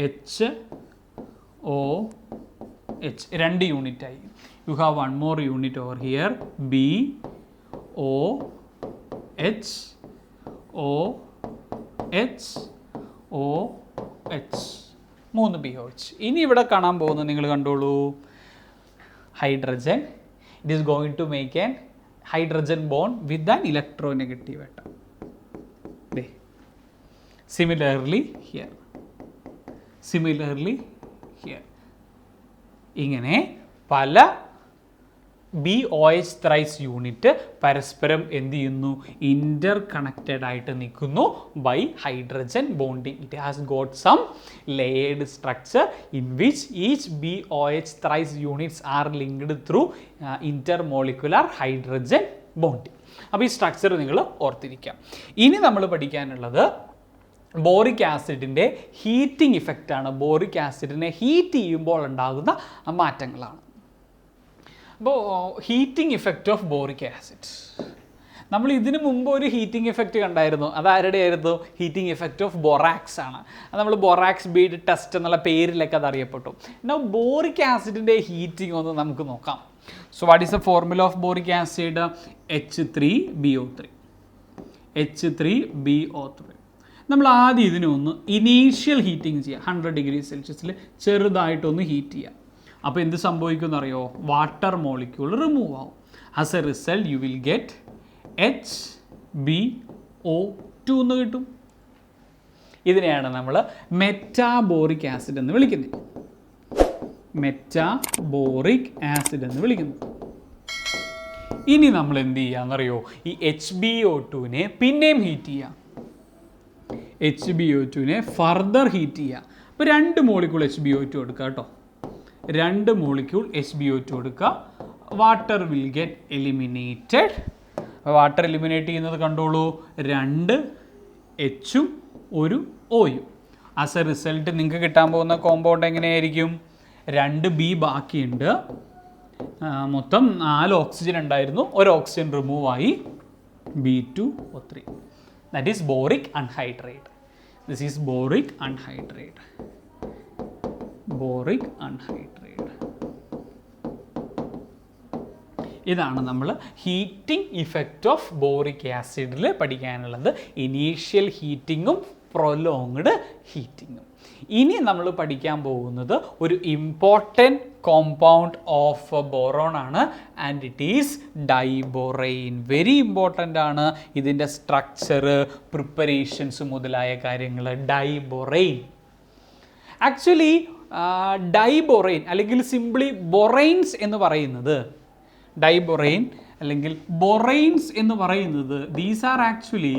H O H 2 യൂണിറ്റായി. You have one more unit over here, B O H O H O H, 3 BOH. ഇനി ഇവിടെ കാണാൻ പോകുന്നത് നിങ്ങൾ കണ്ടോളൂ, hydrogen. It is going to make an hydrogen bond with an electronegative atom. Similarly here, similarly here. ഇങ്ങനെ പല BOH ത്രൈസ് യൂണിറ്റ് പരസ്പരം എന്ത് ചെയ്യുന്നു, ഇൻ്റർ കണക്റ്റഡ് ആയിട്ട് നിൽക്കുന്നു by hydrogen bonding. It has got some layered structure in which each BOH thrice units are linked through intermolecular hydrogen bonding. അപ്പോൾ ഈ സ്ട്രക്ചർ നിങ്ങൾ ഓർത്തിരിക്കാം. ഇനി നമ്മൾ പഠിക്കാനുള്ളത് ബോറിക് ആസിഡിൻ്റെ ഹീറ്റിംഗ് ഇഫക്റ്റാണ്. ബോറിക് ആസിഡിനെ ഹീറ്റ് ചെയ്യുമ്പോൾ ഉണ്ടാകുന്ന മാറ്റങ്ങളാണ്. അപ്പോൾ heating effect of boric acid, നമ്മൾ ഇതിനു മുമ്പ് ഒരു ഹീറ്റിംഗ് ഇഫക്റ്റ് കണ്ടായിരുന്നു. അത് ആരുടെയായിരുന്നു? ഹീറ്റിംഗ് ഇഫക്റ്റ് ഓഫ് ബൊറാക്സ് ആണ്. അത് നമ്മൾ ബൊറാക്സ് ബീഡ് ടെസ്റ്റ് എന്നുള്ള പേരിലൊക്കെ അത് അറിയപ്പെട്ടു. എന്നാൽ ബോറിക് ആസിഡിൻ്റെ ഹീറ്റിംഗ് ഒന്ന് നമുക്ക് നോക്കാം. So what is the formula of boric acid? H3BO3. H3BO3. നമ്മൾ ആദ്യം ഇതിനൊന്ന് ഇനീഷ്യൽ ഹീറ്റിംഗ് ചെയ്യാം. 100 ഡിഗ്രി സെൽഷ്യസിൽ ചെറുതായിട്ടൊന്ന് ഹീറ്റ് ചെയ്യാം. അപ്പോൾ എന്ത് സംഭവിക്കുമെന്ന് അറിയോ? വാട്ടർ മോളിക്യൂൾ റിമൂവ് ആവും. As a result U will get HbO2 എന്ന് കിട്ടും. ഇതിനെയാണ് നമ്മൾ മെറ്റാബോറിക് ആസിഡ് എന്ന് വിളിക്കുന്നത്. മെറ്റാബോറിക് ആസിഡ് എന്ന് വിളിക്കുന്നത്. ഇനി നമ്മൾ എന്ത് ചെയ്യാന്നറിയോ? ഈ HbO2നെ പിന്നെയും ഹീറ്റ് ചെയ്യാം. HbO2നെ ഫർദർ ഹീറ്റ് ചെയ്യുക. അപ്പോൾ 2 മോളിക്യൂൾ HbO2 എടുക്കുക കേട്ടോ. 2 മോളിക്യൂൾ HbO2 എടുക്കുക. Water will get eliminated. Water eliminate ചെയ്യുന്നത് കണ്ടോളൂ, 2 Hഉം 1 Oയും. ആസ് എ റിസൾട്ട് നിങ്ങൾക്ക് കിട്ടാൻ പോകുന്ന കോമ്പൗണ്ട് എങ്ങനെയായിരിക്കും? 2 B ബാക്കിയുണ്ട്. മൊത്തം 4 ഓക്സിജൻ ഉണ്ടായിരുന്നു, 1 ഓക്സിജൻ റിമൂവ് ആയി, B2O3. That is boric anhydride. This is boric anhydride. Boric anhydride. ഇതാണ് നമ്മൾ ഹീറ്റിംഗ് ഇഫക്റ്റ് ഓഫ് ബോറിക് ആസിഡിൽ പഠിക്കാനുള്ളത്. ഇനീഷ്യൽ ഹീറ്റിങ്ങും പ്രൊലോങ്ഡ് ഹീറ്റിങ്ങും. ഇനി നമ്മൾ പഠിക്കാൻ പോകുന്നത് ഒരു ഇമ്പോർട്ടൻറ്റ് കോമ്പൗണ്ട് ഓഫ് ബോറോൺ ആണ്, and it is diborane. Very important ആണ് ഇതിൻ്റെ സ്ട്രക്ചർ, പ്രിപ്പറേഷൻസ് മുതലായ കാര്യങ്ങൾ. ഡൈബോറൈൻ ആക്ച്വലി ഡൈബോറൈൻ അല്ലെങ്കിൽ സിംപ്ലി ബൊറൈൻസ് എന്ന് പറയുന്നത്, ഡൈബൊറൈൻ അല്ലെങ്കിൽ ബൊറൈൻസ് എന്ന് പറയുന്നത്, these are actually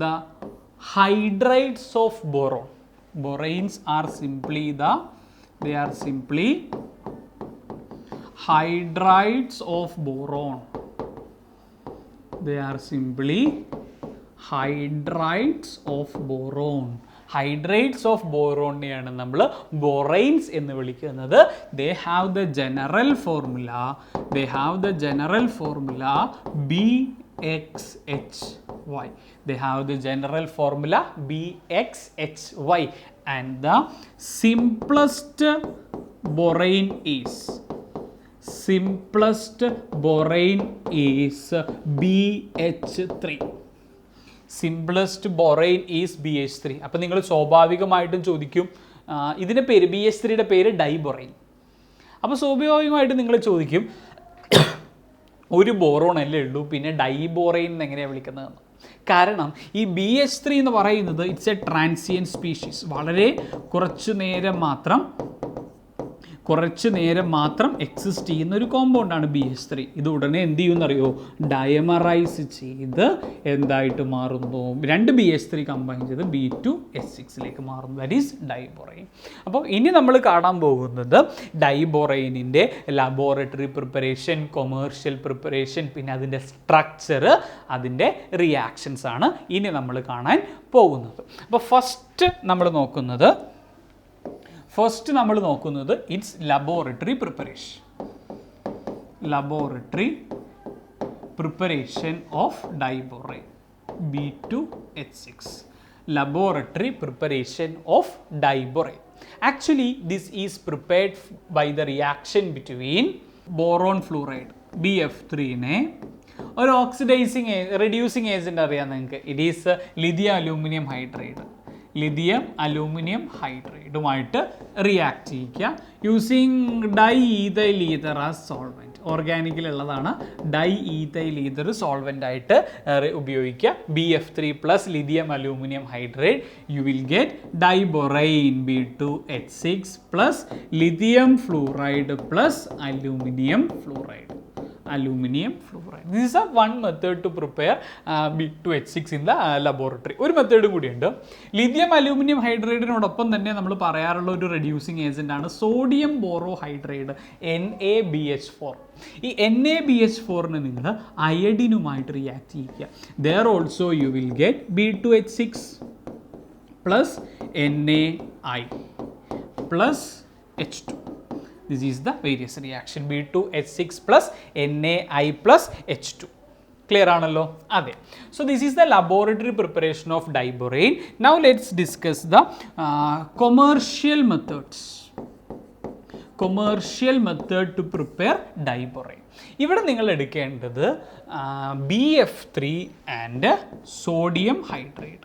the hydrides of boron. Boranes are simply they are simply hydrides of boron. They are simply hydrides of boron. Hydrides of boron നെയാണ് നമ്മൾ ബൊറൈൻസ് എന്ന് വിളിക്കുന്നത്. They have the general formula. They have the general formula BXHY. They have the general formula BXHY, and the simplest borane is BH3. Simplest borane is BH3. അപ്പോൾ നിങ്ങൾ സ്വാഭാവികമായിട്ടും ചോദിക്കും, ഇതിൻ്റെ പേര് BH3യുടെ പേര് ഡൈബൊറൈൻ. അപ്പോൾ സ്വാഭാവികമായിട്ടും നിങ്ങൾ ചോദിക്കും, ഒരു ബോറോൺ അല്ലേ ഉള്ളൂ, പിന്നെ ഡൈബോറൈൻ എങ്ങനെയാണ് വിളിക്കുന്നതെന്ന്. കാരണം ഈ BH3 എന്ന് പറയുന്നത് ഇറ്റ്സ് എ ട്രാൻസിയൻ സ്പീഷീസ്. വളരെ കുറച്ചു നേരം മാത്രം എക്സിസ്റ്റ് ചെയ്യുന്ന ഒരു കോമ്പൗണ്ടാണ് BH3. ഇത് ഉടനെ എന്ത് ചെയ്യുമെന്നറിയോ? ഡയമറൈസ് ചെയ്ത് എന്തായിട്ട് മാറുന്നു? 2 BH3 കമ്പൈൻ ചെയ്ത് B2H6ലേക്ക് മാറുന്നു. That is diborane. അപ്പോൾ ഇനി നമ്മൾ കാണാൻ പോകുന്നത് ഡൈബോറൈനിൻ്റെ ലബോറട്ടറി പ്രിപ്പറേഷൻ, കൊമേഴ്ഷ്യൽ പ്രിപ്പറേഷൻ, പിന്നെ അതിൻ്റെ സ്ട്രക്ചർ, അതിൻ്റെ റിയാക്ഷൻസ് ആണ് ഇനി നമ്മൾ കാണാൻ പോകുന്നത്. അപ്പോൾ ഫസ്റ്റ് നമ്മൾ നോക്കുന്നത് it's laboratory preparation of diborane B2H6. B2H6. Laboratory preparation of diborane. Actually, this is prepared by the reaction between boron fluoride BF3 നെ ഒരു ഓക്സിഡൈസിങ് റെഡ്യൂസിങ് ഏജൻറ്റ് അറിയാം നിങ്ങൾക്ക്. It is lithium aluminium hydride. Lithium aluminium ഹൈഡ്രൈഡുമായിട്ട് റിയാക്ട് ചെയ്യിക്കുക using diethyl ether as solvent. ഓർഗാനിക്കിലുള്ളതാണ്. ഡൈ ഈഥൈൽ ഈഥർ സോൾവെൻ്റ് ആയിട്ട് ഉപയോഗിക്കുക. BF3 plus lithium aluminium hydride, you will get diborane B2H6 plus lithium fluoride plus aluminium fluoride. This is a one method to prepare B2H6 in the laboratory. ഒരു മെത്തേഡ് കൂടിയുണ്ട്. ലിഥിയം അലൂമിനിയം ഹൈഡ്രൈഡിനോടൊപ്പം തന്നെ നമ്മൾ പറയാറുള്ള ഒരു റെഡ്യൂസിങ് ഏജൻ്റ് ആണ് സോഡിയം ബോറോഹൈഡ്രൈഡ് NaBH4. ഈ NaBH4നെ നിങ്ങൾ അയഡിനുമായിട്ട് റിയാക്ട് ചെയ്യിക്കുക. There also you will get B2H6 plus NaI plus H2. This is the various reaction B2H6 plus NaI plus H2. Clear ആണല്ലോ? അതെ. So this is the laboratory preparation of diborane. Now let's discuss the commercial methods. Commercial method to prepare diborane. ഇവിടെ നിങ്ങൾ എടുക്കേണ്ടത് BF3 and sodium hydride.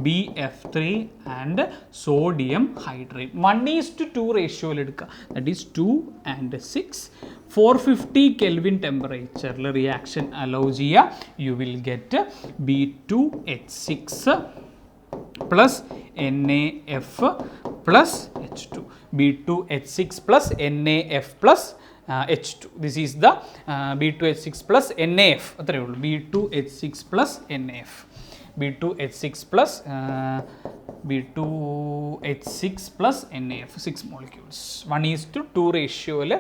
BF3 and sodium hydride 1:2 റേഷ്യോയിൽ എടുക്കുക. That is 2 and 6. 450 Kelvin ടെമ്പറേച്ചറിൽ റിയാക്ഷൻ അലൗ ചെയ്യുക. You will get B2H6 plus NaF plus H2. B2H6 plus NaF plus H2. This is the B2H6 plus NaF. അത്രയേ ഉള്ളൂ. B2H6 plus NaF. B2H6 plus B2H6 NaF 6 molecules 1:2 റേഷ്യോയിൽ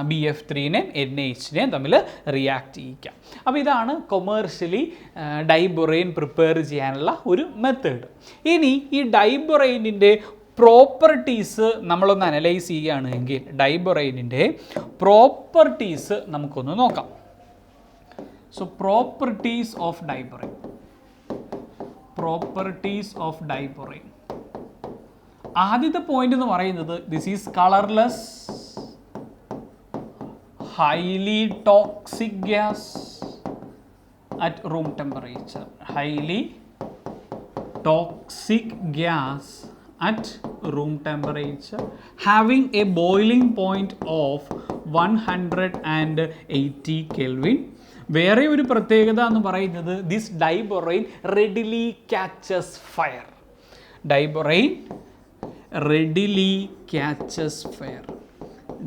BF3നെ NaHനെ തമ്മിൽ റിയാക്ട് ചെയ്യിക്കാം. അപ്പോൾ ഇതാണ് കൊമേഴ്ഷ്യലി ഡൈബൊറൈൻ പ്രിപ്പയർ ചെയ്യാനുള്ള ഒരു മെത്തേഡ്. ഇനി ഈ ഡൈബൊറൈനിൻ്റെ പ്രോപ്പർട്ടീസ് നമ്മളൊന്ന് അനലൈസ് ചെയ്യുകയാണെങ്കിൽ ഡൈബൊറൈനിൻ്റെ പ്രോപ്പർട്ടീസ് നമുക്കൊന്ന് നോക്കാം. So properties of diborane. Properties of diborane. ആദ്യത്തെ പോയിന്റ് എന്ന് പറയുന്നത് this is colourless, highly toxic gas at room temperature. Highly toxic gas at room temperature having a boiling point of 180 Kelvin. വേറെ ഒരു പ്രത്യേകത എന്ന് പറയുന്നത് this diborane readily catches fire. Diborane readily catches fire.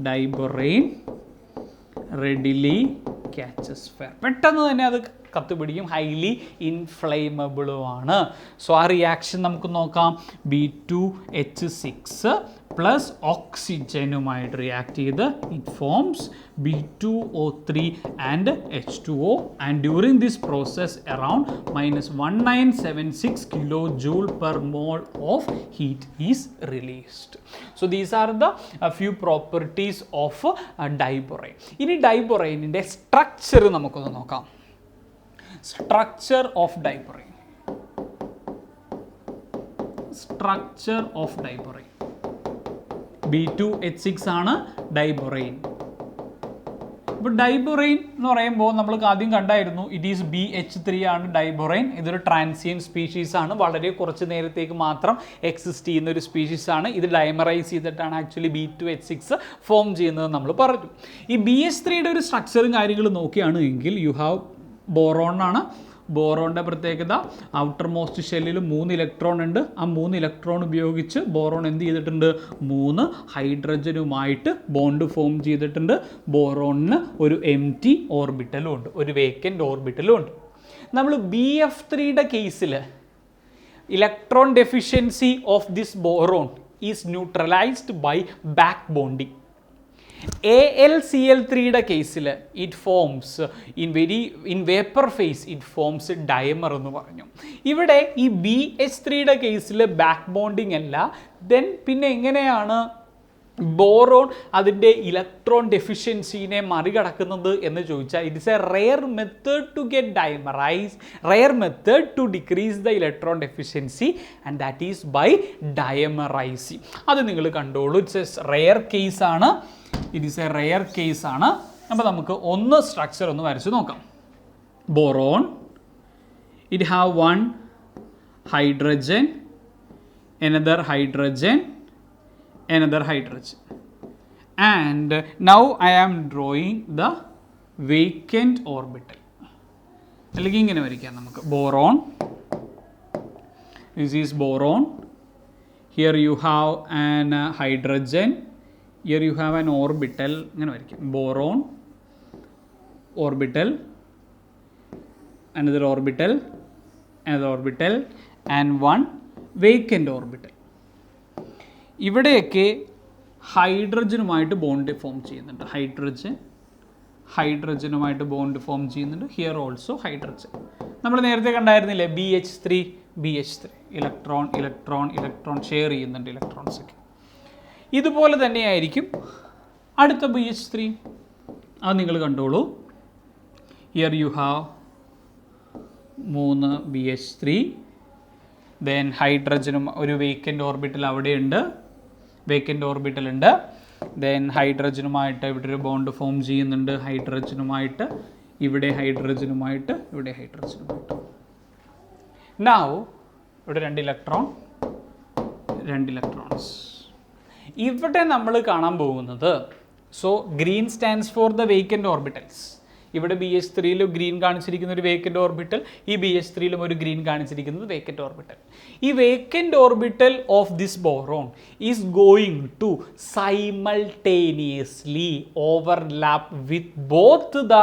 Diborane readily catches fire. പെട്ടെന്ന് തന്നെ അത് കത്തുപിടിക്കും. ഹൈലി ഇൻഫ്ലെയിമബിളുമാണ്. സോ ആ റിയാക്ഷൻ നമുക്ക് നോക്കാം. B2H6 പ്ലസ് ഓക്സിജനുമായിട്ട് റിയാക്ട് ചെയ്ത് it forms B2O3 and H2O. And during this process around -1976 kilojoule per mole of heat is released. So these are the few properties of diborane. ഇനി ഡൈബൊറൈനിൻ്റെ സ്ട്രക്ചർ നമുക്കൊന്ന് നോക്കാം. Structure of diborane. Structure of diborane. B2H6 ആണ് ഡൈബൊറൈൻ. ഇപ്പോൾ ഡൈബൊറൈൻ എന്ന് പറയുമ്പോൾ നമ്മൾ ആദ്യം കണ്ടായിരുന്നു ഇറ്റ് ഈസ് BH3 ആണ് ഡൈബൊറൈൻ. ഇതൊരു ട്രാൻസിയൻ സ്പീഷീസ് ആണ്. വളരെ കുറച്ച് നേരത്തേക്ക് മാത്രം എക്സിസ്റ്റ് ചെയ്യുന്ന ഒരു സ്പീഷീസ് ആണ്. ഇത് ഡൈമറൈസ് ചെയ്തിട്ടാണ് ആക്ച്വലി B2H6 ഫോം ചെയ്യുന്നത് നമ്മൾ പറഞ്ഞു. ഈ BH3യുടെ ഒരു സ്ട്രക്ചറും കാര്യങ്ങളും നോക്കുകയാണെങ്കിൽ യു ഹാവ് ബോറോൺ ആണ്. ബോറോണിൻ്റെ പ്രത്യേകത ഔട്ടർ മോസ്റ്റ് ഷെല്ലിൽ 3 ഇലക്ട്രോൺ ഉണ്ട്. ആ 3 ഇലക്ട്രോൺ ഉപയോഗിച്ച് ബോറോൺ എന്ത് ചെയ്തിട്ടുണ്ട്? 3 ഹൈഡ്രജനുമായിട്ട് ബോണ്ട് ഫോം ചെയ്തിട്ടുണ്ട്. ബോറോണിന് ഒരു എംപ്റ്റി ഓർബിറ്റലും ഉണ്ട്, ഒരു വേക്കൻറ്റ് ഓർബിറ്റലും ഉണ്ട്. നമ്മൾ BF3യുടെ കേസിൽ electron deficiency of this boron is neutralised by back bonding. AlCl3യുടെ കേസിൽ it forms in vapour phase it forms dimer എന്ന് പറഞ്ഞു. ഇവിടെ ഈ BH3യുടെ കേസിൽ ബാക്ക് ബോണ്ടിങ് അല്ല. ദെൻ പിന്നെ എങ്ങനെയാണ് ബോറോൺ അതിൻ്റെ ഇലക്ട്രോൺ ഡെഫിഷ്യൻസിനെ മറികടക്കുന്നത് എന്ന് ചോദിച്ചാൽ it is a rare method to get dimerise, rare method to decrease the electron deficiency and that is by dimerising. അത് നിങ്ങൾ കണ്ടോളൂ. ഇറ്റ്സ് എ റെയർ കേസാണ്, ഇറ്റ് ഈസ് എ റെയർ കേസാണ്. അപ്പോൾ നമുക്ക് ഒന്ന് സ്ട്രക്ചർ ഒന്ന് വരച്ച് നോക്കാം. Boron, it have one hydrogen, another hydrogen, another hydrogen, and now I am drawing the vacant orbital. അല്ലെങ്കിൽ ഇങ്ങനെ വരയ്ക്കാം നമുക്ക്. Boron, this is boron, here you have an hydrogen, here you have an orbital. ഇങ്ങനെ വരയ്ക്കാം. Boron orbital, another orbital, another orbital and one vacant orbital. ഇവിടെയൊക്കെ ഹൈഡ്രജനുമായിട്ട് ബോണ്ട് ഫോം ചെയ്യുന്നുണ്ട്. ഹൈഡ്രജനുമായിട്ട് ബോണ്ട് ഫോം ചെയ്യുന്നുണ്ട്. Here also hydrogen. നമ്മൾ നേരത്തെ കണ്ടായിരുന്നില്ലേ BH3 electron electron electron share ചെയ്യുന്നുണ്ട് ഇലക്ട്രോൺസ് ഒക്കെ. ഇതുപോലെ തന്നെയായിരിക്കും അടുത്ത BH3. അത് നിങ്ങൾ കണ്ടോളൂ. Here you have 3 BH3, then ഹൈഡ്രജനും ഒരു വേക്കൻ്റ് ഓർബിറ്റൽ അവിടെയുണ്ട്, വേക്കൻ്റ് ഓർബിറ്റൽ ഉണ്ട്. ദെൻ ഹൈഡ്രജനുമായിട്ട് ഇവിടെ ഒരു ബോണ്ട് ഫോം ചെയ്യുന്നുണ്ട്, ഹൈഡ്രജനുമായിട്ട് ഇവിടെ, ഹൈഡ്രജനുമായിട്ട് ഇവിടെ, ഹൈഡ്രജനുമായിട്ട്. നൗ ഇവിടെ 2 ഇലക്ട്രോൺസ്. ഇവിടെ നമ്മൾ കാണാൻ പോകുന്നത്, so green stands for the vacant orbitals. ഇവിടെ BH3യിലും ഗ്രീൻ കാണിച്ചിരിക്കുന്ന ഒരു വേക്കൻ്റ് ഓർബിറ്റൽ, ഈ BH3യിലും ഒരു ഗ്രീൻ കാണിച്ചിരിക്കുന്നത് വേക്കൻ്റ് ഓർബിറ്റൽ. ഈ vacant orbital of this boron is going to simultaneously overlap with both the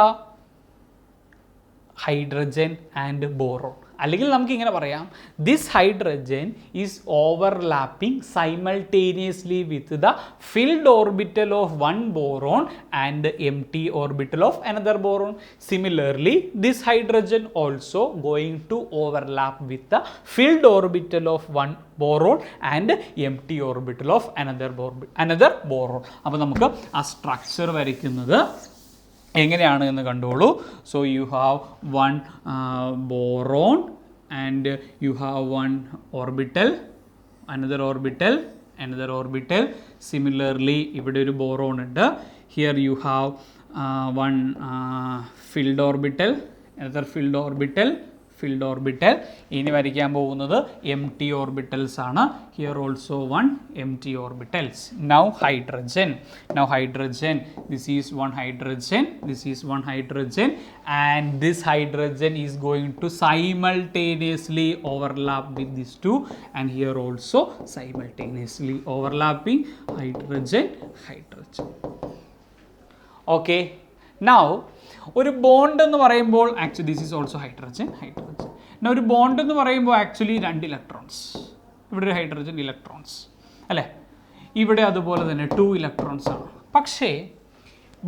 hydrogen and boron. അല്ലെങ്കിൽ നമുക്ക് ഇങ്ങനെ പറയാം, this hydrogen is overlapping simultaneously with the filled orbital of one boron and empty orbital of another boron. Similarly, this hydrogen also going to overlap with the filled orbital of one boron and empty orbital of another boron. അപ്പോൾ നമുക്ക് ആ സ്ട്രക്ചർ വരയ്ക്കുന്നത് എങ്ങനെയാണ് എന്ന് കണ്ടോളൂ. So you have 1 boron and you have 1 orbital, another orbital. Similarly ഇവിടെ ഒരു ബോറോൺ ഉണ്ട്. Here you have 1 filled orbital, another filled orbital. ഇനി വരയ്ക്കാൻ പോകുന്നത് empty orbitals ആണ്. Here also 1 empty orbitals. Now hydrogen. This is 1 hydrogen, and this hydrogen is going to simultaneously overlap with these two, and here also simultaneously overlapping hydrogen. Okay, now ഒരു ബോണ്ട് എന്ന് പറയുമ്പോൾ actually this is also hydrogen. ഒരു ബോണ്ട് എന്ന് പറയുമ്പോൾ ആക്ച്വലി 2 ഇലക്ട്രോൺസ്, ഇവിടെ ഒരു ഹൈഡ്രജൻ ഇലക്ട്രോൺസ് അല്ലേ, ഇവിടെ അതുപോലെ തന്നെ 2 ഇലക്ട്രോൺസ് ആണ്. പക്ഷേ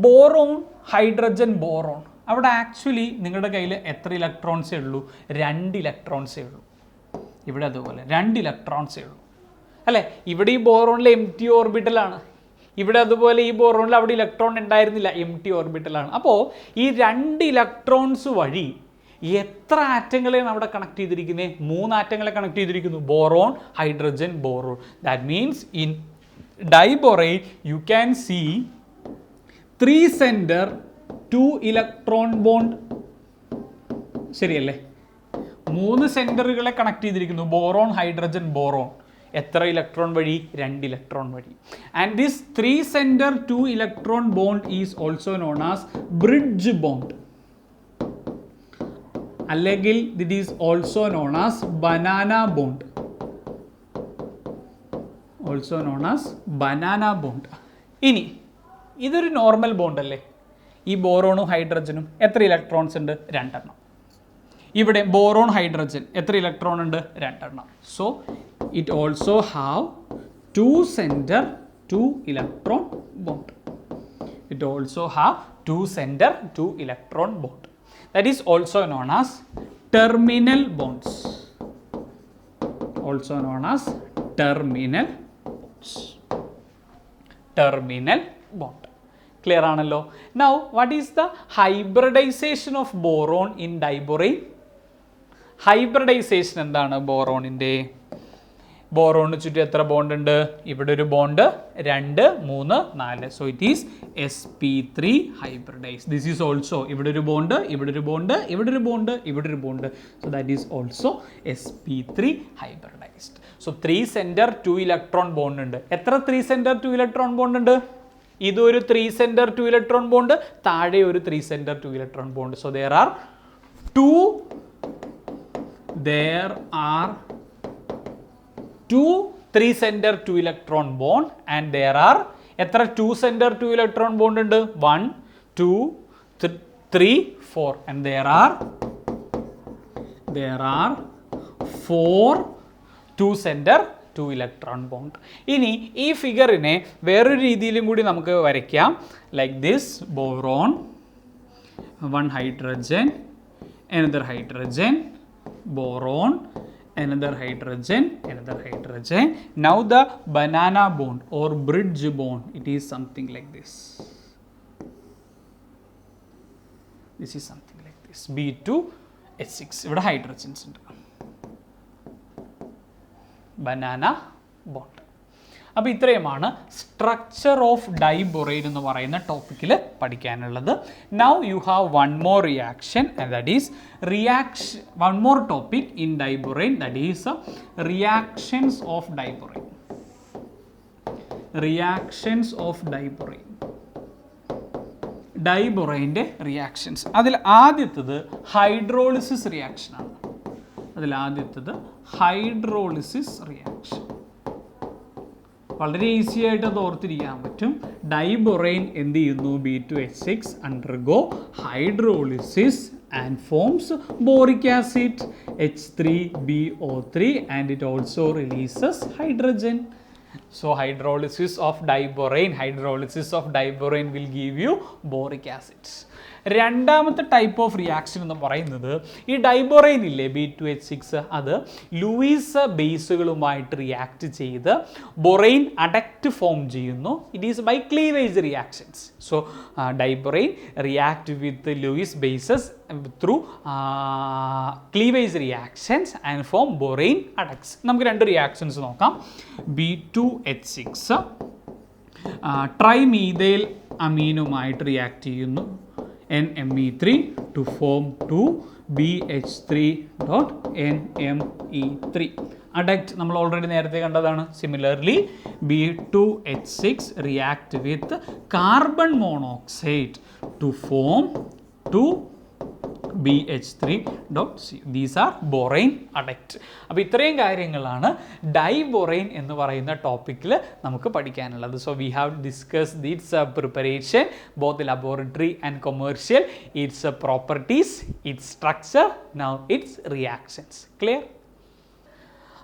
ബോറോൺ, ഹൈഡ്രജൻ, ബോറോൺ അവിടെ ആക്ച്വലി നിങ്ങളുടെ കയ്യിൽ എത്ര ഇലക്ട്രോൺസേ ഉള്ളൂ? 2 ഇലക്ട്രോൺസേ ഉള്ളൂ. ഇവിടെ അതുപോലെ 2 ഇലക്ട്രോൺസേ ഉള്ളൂ അല്ലേ. ഇവിടെ ഈ ബോറോണിൽ empty ഓർബിറ്റലാണ്, ഇവിടെ അതുപോലെ ഈ ബോറോണിൽ അവിടെ ഇലക്ട്രോൺ ഉണ്ടായിരുന്നില്ല, empty ഓർബിറ്റലാണ്. അപ്പോൾ ഈ 2 ഇലക്ട്രോൺസ് വഴി എത്ര ആറ്റങ്ങളെയാണ് അവിടെ കണക്ട് ചെയ്തിരിക്കുന്നത്? 3 ആറ്റങ്ങളെ കണക്ട് ചെയ്തിരിക്കുന്നു. Boron, hydrogen, boron. That means in diborane you can see 3 centre 2 electron bond. ശരിയല്ലേ? 3 സെൻറ്ററുകളെ കണക്ട് ചെയ്തിരിക്കുന്നു. Boron, hydrogen, boron. എത്ര ഇലക്ട്രോൺ വഴി? 2 ഇലക്ട്രോൺ വഴി. And this 3 centre 2 electron bond is also known as bridge bond, അല്ലെങ്കിൽ it is also known as banana bond. ഇനി ഇതൊരു നോർമൽ ബോണ്ട് അല്ലേ? ഈ ബോറോണും ഹൈഡ്രജനും എത്ര ഇലക്ട്രോൺസ് ഉണ്ട്? 2 എണ്ണം. ഇവിടെ ബോറോൺ, ഹൈഡ്രജൻ എത്ര ഇലക്ട്രോൺ ഉണ്ട്? 2 എണ്ണം. So it also have 2 center 2 electron bond. That is also known as terminal bonds. terminal bond. Clear ആണല്ലോ? Now what is the hybridization of boron in diborane? Hybridization എന്താണ് ബോറോണിൻ്റെ? ബോറോണിന് ചുറ്റും എത്ര ബോണ്ട് ഉണ്ട്? ഇവിടെ ഒരു bond, 2, 3, 4. So it is sp3 hybridized. This is also ഇവിടെ ഒരു ബോണ്ട്, ഇവിടെ ഒരു ബോണ്ട്, ഇവിടെ ഒരു ബോണ്ട്, ഇവിടെ ഒരു bond. So that is also sp3 hybridized. So 3 centre 2 electron bond ഉണ്ട്. എത്ര 3 സെൻറ്റർ 2 ഇലക്ട്രോൺ ബോണ്ട് ഉണ്ട്? ഇതൊരു 3 സെൻറ്റർ 2 ഇലക്ട്രോൺ ബോണ്ട്, താഴെ ഒരു 3 centre 2 electron bond. So there are two 3 center 2 electron bond and there are എത്ര 2 center 2 electron bond ഉണ്ട്? 1 2 3 4 and there are 4 2 center 2 electron bond. ഇനി ഈ ഫിഗറിനെ വേറൊരു രീതിയിലും കൂടി നമുക്ക് വരയ്ക്കാം. Like this, boron, 1 hydrogen, another hydrogen, boron, another hydrogen, another hydrogen. Now the banana bond or bridge bond, it is something like this. This is something like this, B2H6. ഇവിടെ hydrogens ഉണ്ട്. banana bond. അപ്പോൾ ഇത്രയുമാണ് സ്ട്രക്ചർ ഓഫ് ഡൈബൊറൈൻ എന്ന് പറയുന്ന ടോപ്പിക്കിൽ പഠിക്കാനുള്ളത്. Now you have one more reaction and that is one more topic in diborane, that is reactions of diborane. Reactions of diborane, ഡൈബൊറൈൻ്റെ റിയാക്ഷൻസ്. അതിൽ ആദ്യത്തത് ഹൈഡ്രോളിസിസ് റിയാക്ഷനാണ്. ഹൈഡ്രോളിസിസ് റിയാക്ഷൻ വളരെ ഈസി ആയിട്ട് അത് ഓർത്തിരിക്കാൻ പറ്റും. ഡൈബൊറൈൻ എന്ത് ചെയ്യുന്നു? B2H6 undergo hydrolysis and forms boric acid H3BO3 and it also releases hydrogen. So hydrolysis of diborane will give you boric acid. രണ്ടാമത്തെ ടൈപ്പ് ഓഫ് റിയാക്ഷൻ എന്ന് പറയുന്നത് ഈ ഡൈബൊറൈൻ ഇല്ലേ, B2H6, അത് ലൂയിസ് ബേസുകളുമായിട്ട് റിയാക്ട് ചെയ്ത് ബൊറൈൻ അഡക്റ്റ് ഫോം ചെയ്യുന്നു. It is by cleavage reactions. So diborane react with Lewis bases through cleavage reactions and form borane adducts. നമുക്ക് രണ്ട് റിയാക്ഷൻസ് നോക്കാം. B2H6 ട്രൈമീഥൈൽ അമീനുമായിട്ട് റിയാക്ട് ചെയ്യുന്നു, NMe3 to form 2BH3.NMe3. Adduct നമ്മൾ ഓൾറെഡി നേരത്തെ കണ്ടതാണ്. Similarly B2H6 react with carbon monoxide to form 2BH3.C. These are borane adduct. അപ്പോൾ ഇത്രയും കാര്യങ്ങളാണ് ഡൈബൊറൈൻ എന്ന് പറയുന്ന ടോപ്പിക്കിൽ നമുക്ക് പഠിക്കാനുള്ളത്. So we have discussed it's preparation, both laboratory and commercial, it's properties, it's structure, now it's reactions. Clear?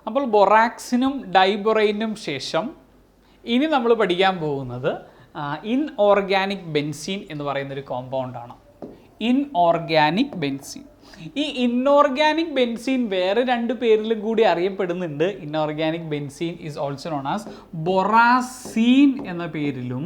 അപ്പോൾ ബൊറാക്സിനും ഡൈബൊറൈനും ശേഷം ഇനി നമ്മൾ പഠിക്കാൻ പോകുന്നത് ഇൻഓർഗാനിക് ബെൻസീൻ എന്ന് പറയുന്നൊരു കോമ്പൗണ്ടാണ്. Inorganic benzene. ഈ ഇൻഓർഗാനിക് ബെൻസീൻ വേറെ രണ്ട് പേരിലും കൂടി അറിയപ്പെടുന്നുണ്ട്. Inorganic benzene is also known as borazine എന്ന പേരിലും,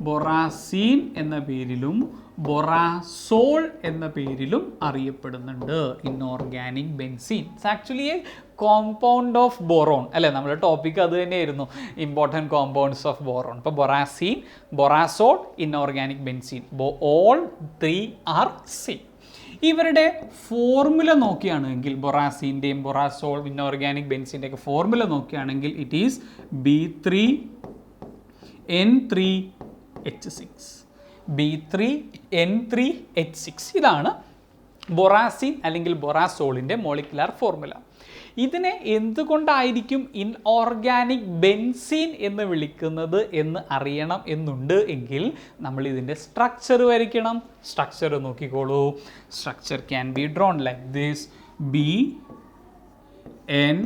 ബൊറാസോൾ എന്ന പേരിലും അറിയപ്പെടുന്നുണ്ട്. Inorganic benzene it's actually a compound of boron അല്ലേ? നമ്മുടെ ടോപ്പിക് അത് തന്നെയായിരുന്നു, ഇമ്പോർട്ടൻറ്റ് കോമ്പൗണ്ട്സ് ഓഫ് ബോറോൺ. ഇപ്പോൾ borazine, borazole, inorganic benzene, all 3 are same. ഇവരുടെ ഫോർമുല നോക്കുകയാണെങ്കിൽ, ബൊറാസീൻ്റെയും ബൊറാസോൾ, ഇൻഓർഗാനിക് ബെൻസീൻ്റെ ഒക്കെ ഫോർമുല നോക്കുകയാണെങ്കിൽ ഇറ്റ് ഈസ് B3N3H6. B3N3H6 ഇതാണ് ബൊറാസീൻ അല്ലെങ്കിൽ ബൊറാസോളിൻ്റെ മോളിക്കുലാർ ഫോർമുല. ഇതിനെ എന്തുകൊണ്ടായിരിക്കും ഇൻഓർഗാനിക് ബെൻസീൻ എന്ന് വിളിക്കുന്നത് എന്ന് അറിയണം എന്നുണ്ട് എങ്കിൽ നമ്മൾ ഇതിൻ്റെ സ്ട്രക്ചർ വരയ്ക്കണം. സ്ട്രക്ചർ നോക്കിക്കോളൂ. Structure can be drawn like this. BN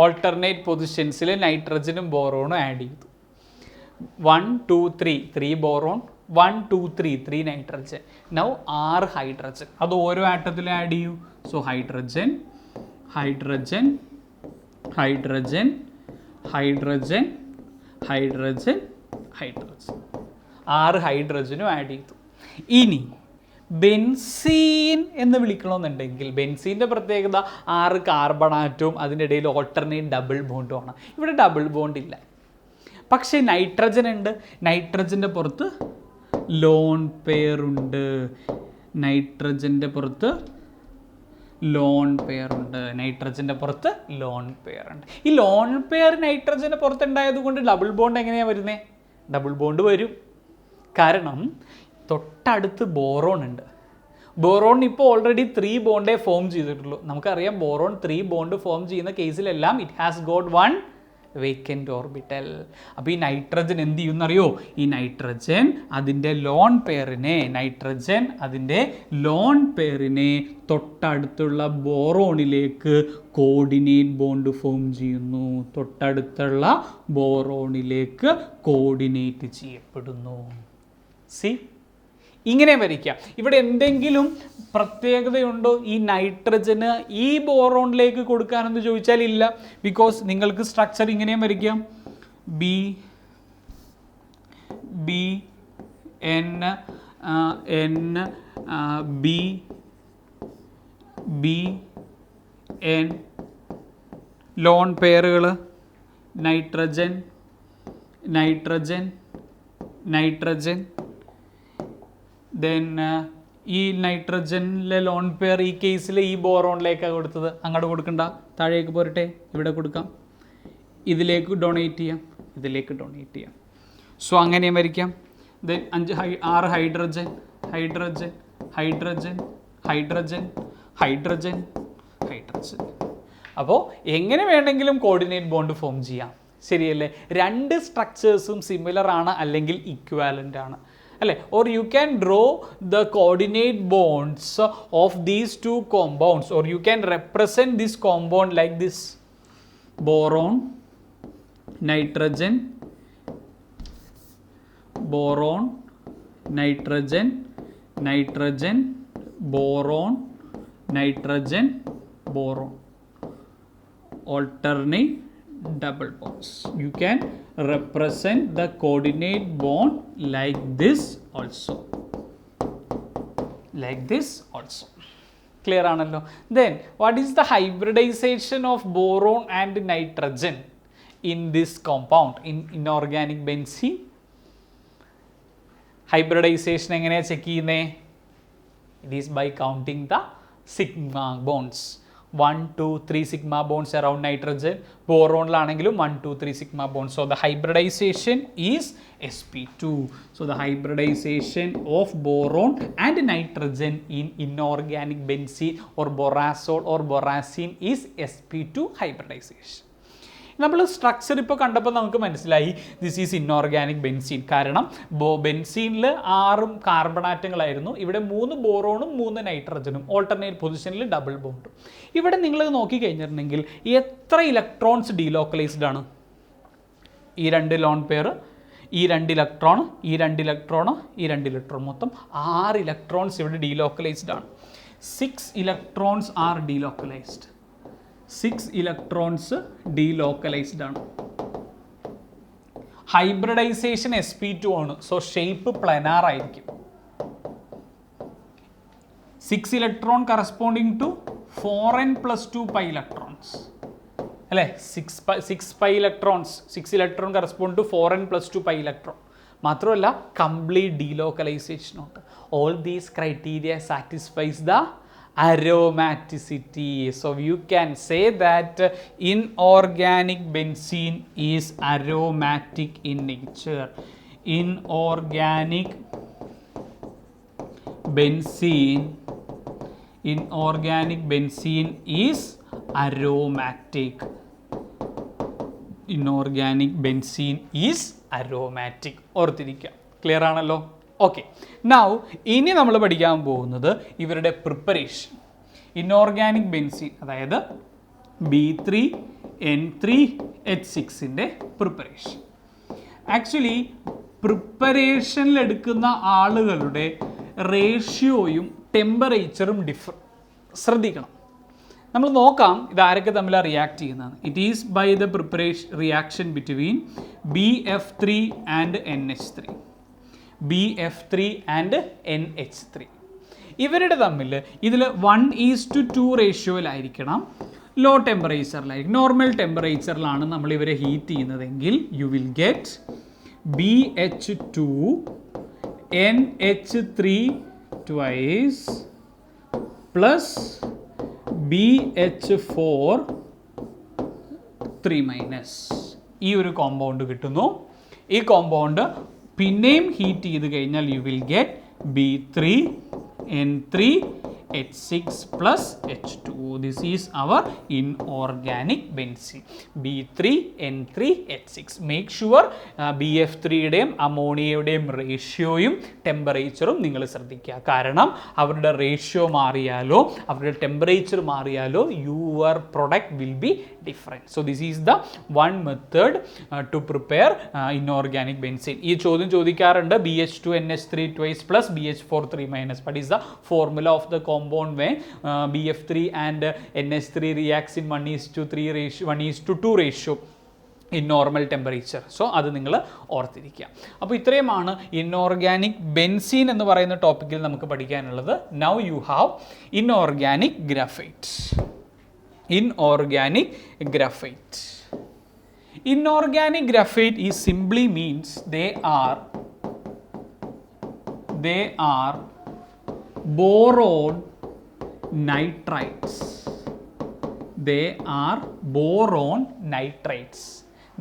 alternate പൊസിഷൻസിൽ നൈട്രജനും ബോറോണും ആഡ് ചെയ്തു. 1 2 3 ബോറോൺ, 1 2 3 നൈട്രജൻ. Now 6 hydrogen. അത് ഓരോ ആറ്റത്തിലും ആഡ് ചെയ്യൂ. So hydrogen hydrogen hydrogen hydrogen hydrogen hydrogen 6 ഹൈഡ്രജനും ആഡ് ചെയ്തു. ഇനി ബെൻസീൻ എന്ന് വിളിക്കണമെന്നുണ്ടെങ്കിൽ ബെൻസീൻ്റെ പ്രത്യേകത 6 കാർബൺ ആറ്റവും അതിൻ്റെ ഇടയിൽ ഓൾട്ടർനേറ്റ് ഡബിൾ ബോണ്ടുമാണ്. ഇവിടെ ഡബിൾ ബോണ്ട് ഇല്ല. പക്ഷേ നൈട്രജൻ ഉണ്ട്. നൈട്രജൻ്റെ പുറത്ത് ലോൺ പെയർ ഉണ്ട്. നൈട്രജൻ്റെ പുറത്ത് ലോൺ പെയർ ഉണ്ട്. നൈട്രജൻ്റെ പുറത്ത് ലോൺ പെയർ ഉണ്ട്. ഈ ലോൺ പെയർ നൈട്രജൻ്റെ പുറത്ത് ഉണ്ടായത് കൊണ്ട് ഡബിൾ ബോണ്ട് എങ്ങനെയാണ് വരുന്നത്? ഡബിൾ ബോണ്ട് വരും. കാരണം തൊട്ടടുത്ത് ബോറോൺ ഉണ്ട്. ബോറോൺ ഇപ്പോൾ ഓൾറെഡി 3 ബോണ്ടേ ഫോം ചെയ്തിട്ടുള്ളൂ. നമുക്കറിയാം ബോറോൺ 3 ബോണ്ട് ഫോം ചെയ്യുന്ന കേസിലെല്ലാം it has got 1 vacant orbital. അപ്പോൾ ഈ നൈട്രജൻ എന്ത് ചെയ്യുമെന്നറിയോ? ഈ നൈട്രജൻ അതിൻ്റെ ലോൺ പെയറിനെ തൊട്ടടുത്തുള്ള ബോറോണിലേക്ക് കോർഡിനേറ്റ് ബോണ്ട് ഫോം ചെയ്യുന്നു. തൊട്ടടുത്തുള്ള ബോറോണിലേക്ക് കോർഡിനേറ്റ് ചെയ്യപ്പെടുന്നു. സി, ഇങ്ങനെ വരയ്ക്കാം. ഇവിടെ എന്തെങ്കിലും പ്രത്യേകതയുണ്ടോ ഈ നൈട്രജന് ഈ ബോറോണിലേക്ക് കൊടുക്കാനെന്ന് ചോദിച്ചാൽ ഇല്ല. ബിക്കോസ് നിങ്ങൾക്ക് സ്ട്രക്ചർ ഇങ്ങനെയും വരയ്ക്കാം. B B N N B B N lone പെയറുകൾ നൈട്രജൻ നൈട്രജൻ നൈട്രജൻ. ദെൻ ഈ നൈട്രജനിലെ ലോൺ പെയർ ഈ കേസിൽ ഈ ബോറോണിലേക്കാണ് കൊടുത്തത്. അങ്ങോട്ട് കൊടുക്കണ്ട, താഴേക്ക് പോരട്ടെ, ഇവിടെ കൊടുക്കാം. ഇതിലേക്ക് ഡൊണേറ്റ് ചെയ്യാം. സോ അങ്ങനെയും വരയ്ക്കാം. Then 6 hydrogen hydrogen hydrogen hydrogen hydrogen hydrogen. അപ്പോൾ എങ്ങനെ വേണമെങ്കിലും കോർഡിനേറ്റ് ബോണ്ട് ഫോം ചെയ്യാം. ശരിയല്ലേ? 2 സ്ട്രക്ചേഴ്സും സിമിലർ ആണ് അല്ലെങ്കിൽ ഇക്വാലൻ്റ് ആണ് അല്ലേ? Or you can draw the coordinate bonds of these 2 compounds or you can represent this compound like this. Boron nitrogen boron nitrogen nitrogen boron nitrogen boron alternate double bonds. You can represent the coordinate bond like this also. Clear aanallo? Then what is the hybridization of boron and nitrogen in this compound in inorganic benzene? Hybridization എങ്ങനെയാ ചെക്ക് ചെയ്യുന്നേ? It is by counting the sigma bonds. 1 2 3 sigma bonds around nitrogen. Boron-laanengilum 1 2 3 sigma bonds. So the hybridization is sp2. So the hybridization of boron and nitrogen in inorganic benzene or borazole or borazine is sp2 hybridization. നമ്മൾ സ്ട്രക്ചർ ഇപ്പോൾ കണ്ടപ്പോൾ നമുക്ക് മനസ്സിലായി ദിസ് ഈസ് ഇൻഓർഗാനിക് ബെൻസീൻ. കാരണം ബെൻസീനിൽ 6 കാർബൺ ആറ്റങ്ങളായിരുന്നു. ഇവിടെ 3 ബോറോണും 3 നൈട്രജനും ഓൾട്ടർനേറ്റ് പൊസിഷനിൽ ഡബിൾ ബോണ്ടും. ഇവിടെ നിങ്ങൾ നോക്കിക്കഴിഞ്ഞിട്ടുണ്ടെങ്കിൽ എത്ര ഇലക്ട്രോൺസ് ഡീലോക്കലൈസ്ഡ് ആണ്? ഈ 2 ലോൺ പെയർ, ഈ 2 ഇലക്ട്രോൺ, ഈ 2 ഇലക്ട്രോൺ, ഈ 2 ഇലക്ട്രോൺ, മൊത്തം 6 ഇലക്ട്രോൺസ് ഇവിടെ ഡീലോക്കലൈസ്ഡ് ആണ്. 6 electrons are delocalised. 6 electrons delocalised ആണ്. ഹൈബ്രിഡൈസേഷൻ sp2 ആണ്. സോ ഷേപ്പ് പ്ലനാർ ആയിരിക്കും. 6 electron corresponding to 4n + 2 pi electrons അല്ലേ? 6 pi electrons. 6 electron correspond to 4n + 2 pi electron. മാത്രമല്ല കംപ്ലീറ്റ് ഡീലോക്കലൈസേഷൻ ഉണ്ട്. All these criteria satisfies the aromaticity. So you can say that inorganic benzene is aromatic in nature. Inorganic benzene is aromatic. Inorganic benzene is aromatic. ഓർത്തിരിക്കുക. ക്ലിയർ ആണല്ലോ? ഓക്കെ. നൗ ഇനി നമ്മൾ പഠിക്കാൻ പോകുന്നത് ഇവരുടെ പ്രിപ്പറേഷൻ. ഇൻഓർഗാനിക് ബെൻസീൻ അതായത് B3N3H6ൻ്റെ പ്രിപ്പറേഷൻ. ആക്ച്വലി പ്രിപ്പറേഷനിൽ എടുക്കുന്ന ആളുകളുടെ റേഷ്യോയും ടെമ്പറേച്ചറും ശ്രദ്ധിക്കണം. നമ്മൾ നോക്കാം ഇത് ആരൊക്കെ തമ്മിലാണ് റിയാക്ട് ചെയ്യുന്നത്. It is by the preparation reaction between BF3 and NH3. BF3 and NH3 ഇവരുടെ തമ്മിൽ ഇതിൽ 1:2 റേഷ്യോയിലായിരിക്കണം, ലോ ടെമ്പറേച്ചറിലായിരിക്കും. നോർമൽ ടെമ്പറേച്ചറിലാണ് നമ്മൾ ഇവരെ ഹീറ്റ് ചെയ്യുന്നതെങ്കിൽ U will get BH2 NH3 twice plus BH4 3 minus. ഈ ഒരു കോമ്പൗണ്ട് കിട്ടുന്നു. ഈ കോമ്പൗണ്ട് പിന്നെയും ഹീറ്റ് ചെയ്ത് കഴിഞ്ഞാൽ U will get B3N3 H6 plus H2. This is our inorganic benzene. B3N3 H6. Make sure BF3യുടെയും അമോണിയയുടെയും റേഷ്യോയും ടെമ്പറേച്ചറും നിങ്ങൾ ശ്രദ്ധിക്കുക. കാരണം അവരുടെ റേഷ്യോ മാറിയാലോ അവരുടെ temperature മാറിയാലോ your product will be different. So this is the one method to prepare inorganic benzene. ഈ ചോദ്യം ചോദിക്കാറുണ്ട് BH2 NH3 twice plus BH4 3 minus. What is the formula of the compound when BF3 and NH3 reacts in 1:3 ratio, 1:2 ratio in normal temperature. So അത് നിങ്ങൾ ഓർത്തിരിക്കുക. അപ്പോൾ ഇത്രയുമാണ് ഇൻഓർഗാനിക് ബെൻസീൻ എന്ന് പറയുന്ന ടോപ്പിക്കിൽ നമുക്ക് പഠിക്കാനുള്ളത്. Now you have inorganic graphite. Inorganic graphite. Inorganic graphite is simply means they are boron nitrites. They are boron nitrites.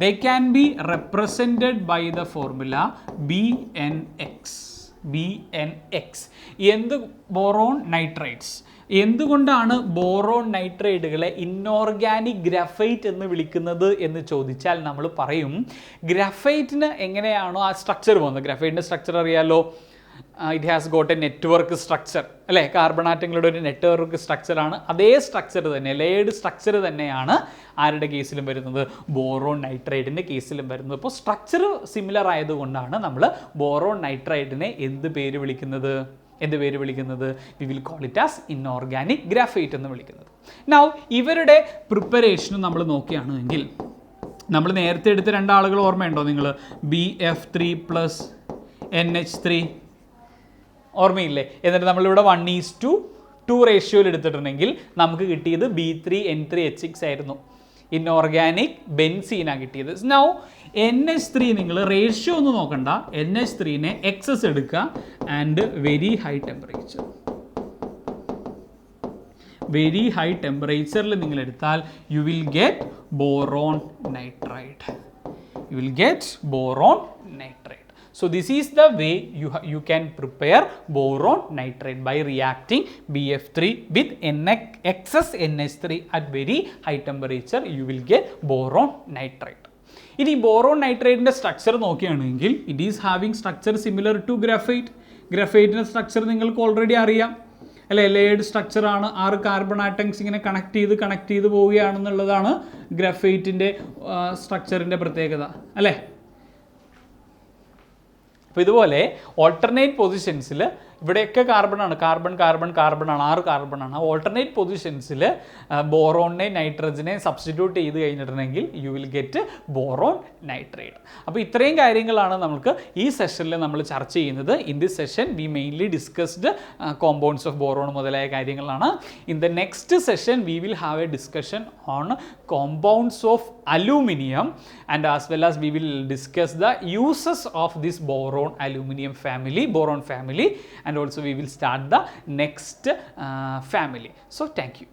They can be represented by the formula BNX. എന്ത് ബോറോൺ നൈട്രൈറ്റ്സ്. എന്തുകൊണ്ടാണ് ബോറോൺ നൈട്രൈഡുകളെ ഇൻഓർഗാനിക് ഗ്രഫൈറ്റ് എന്ന് വിളിക്കുന്നത് എന്ന് ചോദിച്ചാൽ നമ്മൾ പറയും ഗ്രഫൈറ്റിന് എങ്ങനെയാണോ ആ സ്ട്രക്ചർ പോകുന്നത്. ഗ്രഫൈറ്റിൻ്റെ സ്ട്രക്ചർ അറിയാലോ, it has got A network structure അല്ലേ. കാർബൺ ആറ്റങ്ങളുടെ ഒരു നെറ്റ്വർക്ക് സ്ട്രക്ചറാണ്. അതേ സ്ട്രക്ചർ തന്നെ, ലേഡ് സ്ട്രക്ചർ തന്നെയാണ് ആരുടെ കേസിലും വരുന്നത്, ബോറോൺ നൈട്രൈഡിൻ്റെ കേസിലും വരുന്നത്. അപ്പോൾ സ്ട്രക്ചർ സിമിലർ ആയതുകൊണ്ടാണ് നമ്മൾ ബോറോൺ നൈട്രൈഡിനെ എന്ത് പേര് വിളിക്കുന്നത്, we will call it as inorganic graphite എന്ന് വിളിക്കുന്നത്. നൗ ഇവരുടെ പ്രിപ്പറേഷനും നമ്മൾ നോക്കുകയാണെങ്കിൽ നമ്മൾ നേരത്തെ എടുത്ത രണ്ടാളുകൾ ഓർമ്മയുണ്ടോ നിങ്ങൾ, BF3 plus NH3 ഓർമ്മയില്ലേ? എന്നിട്ട് നമ്മളിവിടെ 1:2 റേഷ്യോയിൽ എടുത്തിട്ടുണ്ടെങ്കിൽ നമുക്ക് കിട്ടിയത് B3N3 H6 ആയിരുന്നു. ഇൻഓർഗാനിക് ബെൻസീനാണ് കിട്ടിയത്. നൗ NH3 നിങ്ങൾ റേഷ്യോ ഒന്നും നോക്കണ്ട, NH3നെ എക്സസ് എടുക്കുക ആൻഡ് വെരി ഹൈ ടെമ്പറേച്ചറിൽ നിങ്ങൾ എടുത്താൽ U will get boron nitride. So this is the way you can prepare boron nitride by reacting BF3 with excess NH3 at very high temperature. You will get boron nitride. ഇനി ബോറോൺ നൈട്രൈഡിൻ്റെ സ്ട്രക്ചർ നോക്കുകയാണെങ്കിൽ it is having structure similar to graphite. ഗ്രഫൈറ്റിൻ്റെ സ്ട്രക്ചർ നിങ്ങൾക്ക് ഓൾറെഡി അറിയാം അല്ലേ, ലേഡ് സ്ട്രക്ചറാണ്. 6 കാർബൺ ആറ്റംസ് ഇങ്ങനെ കണക്ട് ചെയ്ത് പോവുകയാണെന്നുള്ളതാണ് ഗ്രഫൈറ്റിൻ്റെ സ്ട്രക്ചറിൻ്റെ പ്രത്യേകത അല്ലേ. അപ്പോൾ ഇതുപോലെ ഓൾട്ടർനേറ്റ് പൊസിഷൻസിൽ ഇവിടെയൊക്കെ കാർബണാണ്, കാർബൺ ആണ്, 6 കാർബണാണ്. ഓൾട്ടർനേറ്റ് പൊസിഷൻസിൽ ബോറോണിനെ നൈട്രജനെ സബ്സ്റ്റിറ്റ്യൂട്ട് ചെയ്ത് കഴിഞ്ഞിട്ടുണ്ടെങ്കിൽ U will get boron nitride. അപ്പോൾ ഇത്രയും കാര്യങ്ങളാണ് നമുക്ക് ഈ സെഷനിൽ നമ്മൾ ചർച്ച ചെയ്യുന്നത്. In this session we mainly discussed compounds of boron മുതലായ കാര്യങ്ങളാണ്. In the next session we will have A discussion on compounds of aluminium and as well as we will discuss the uses of this boron family, and also we will start the next family. So thank you.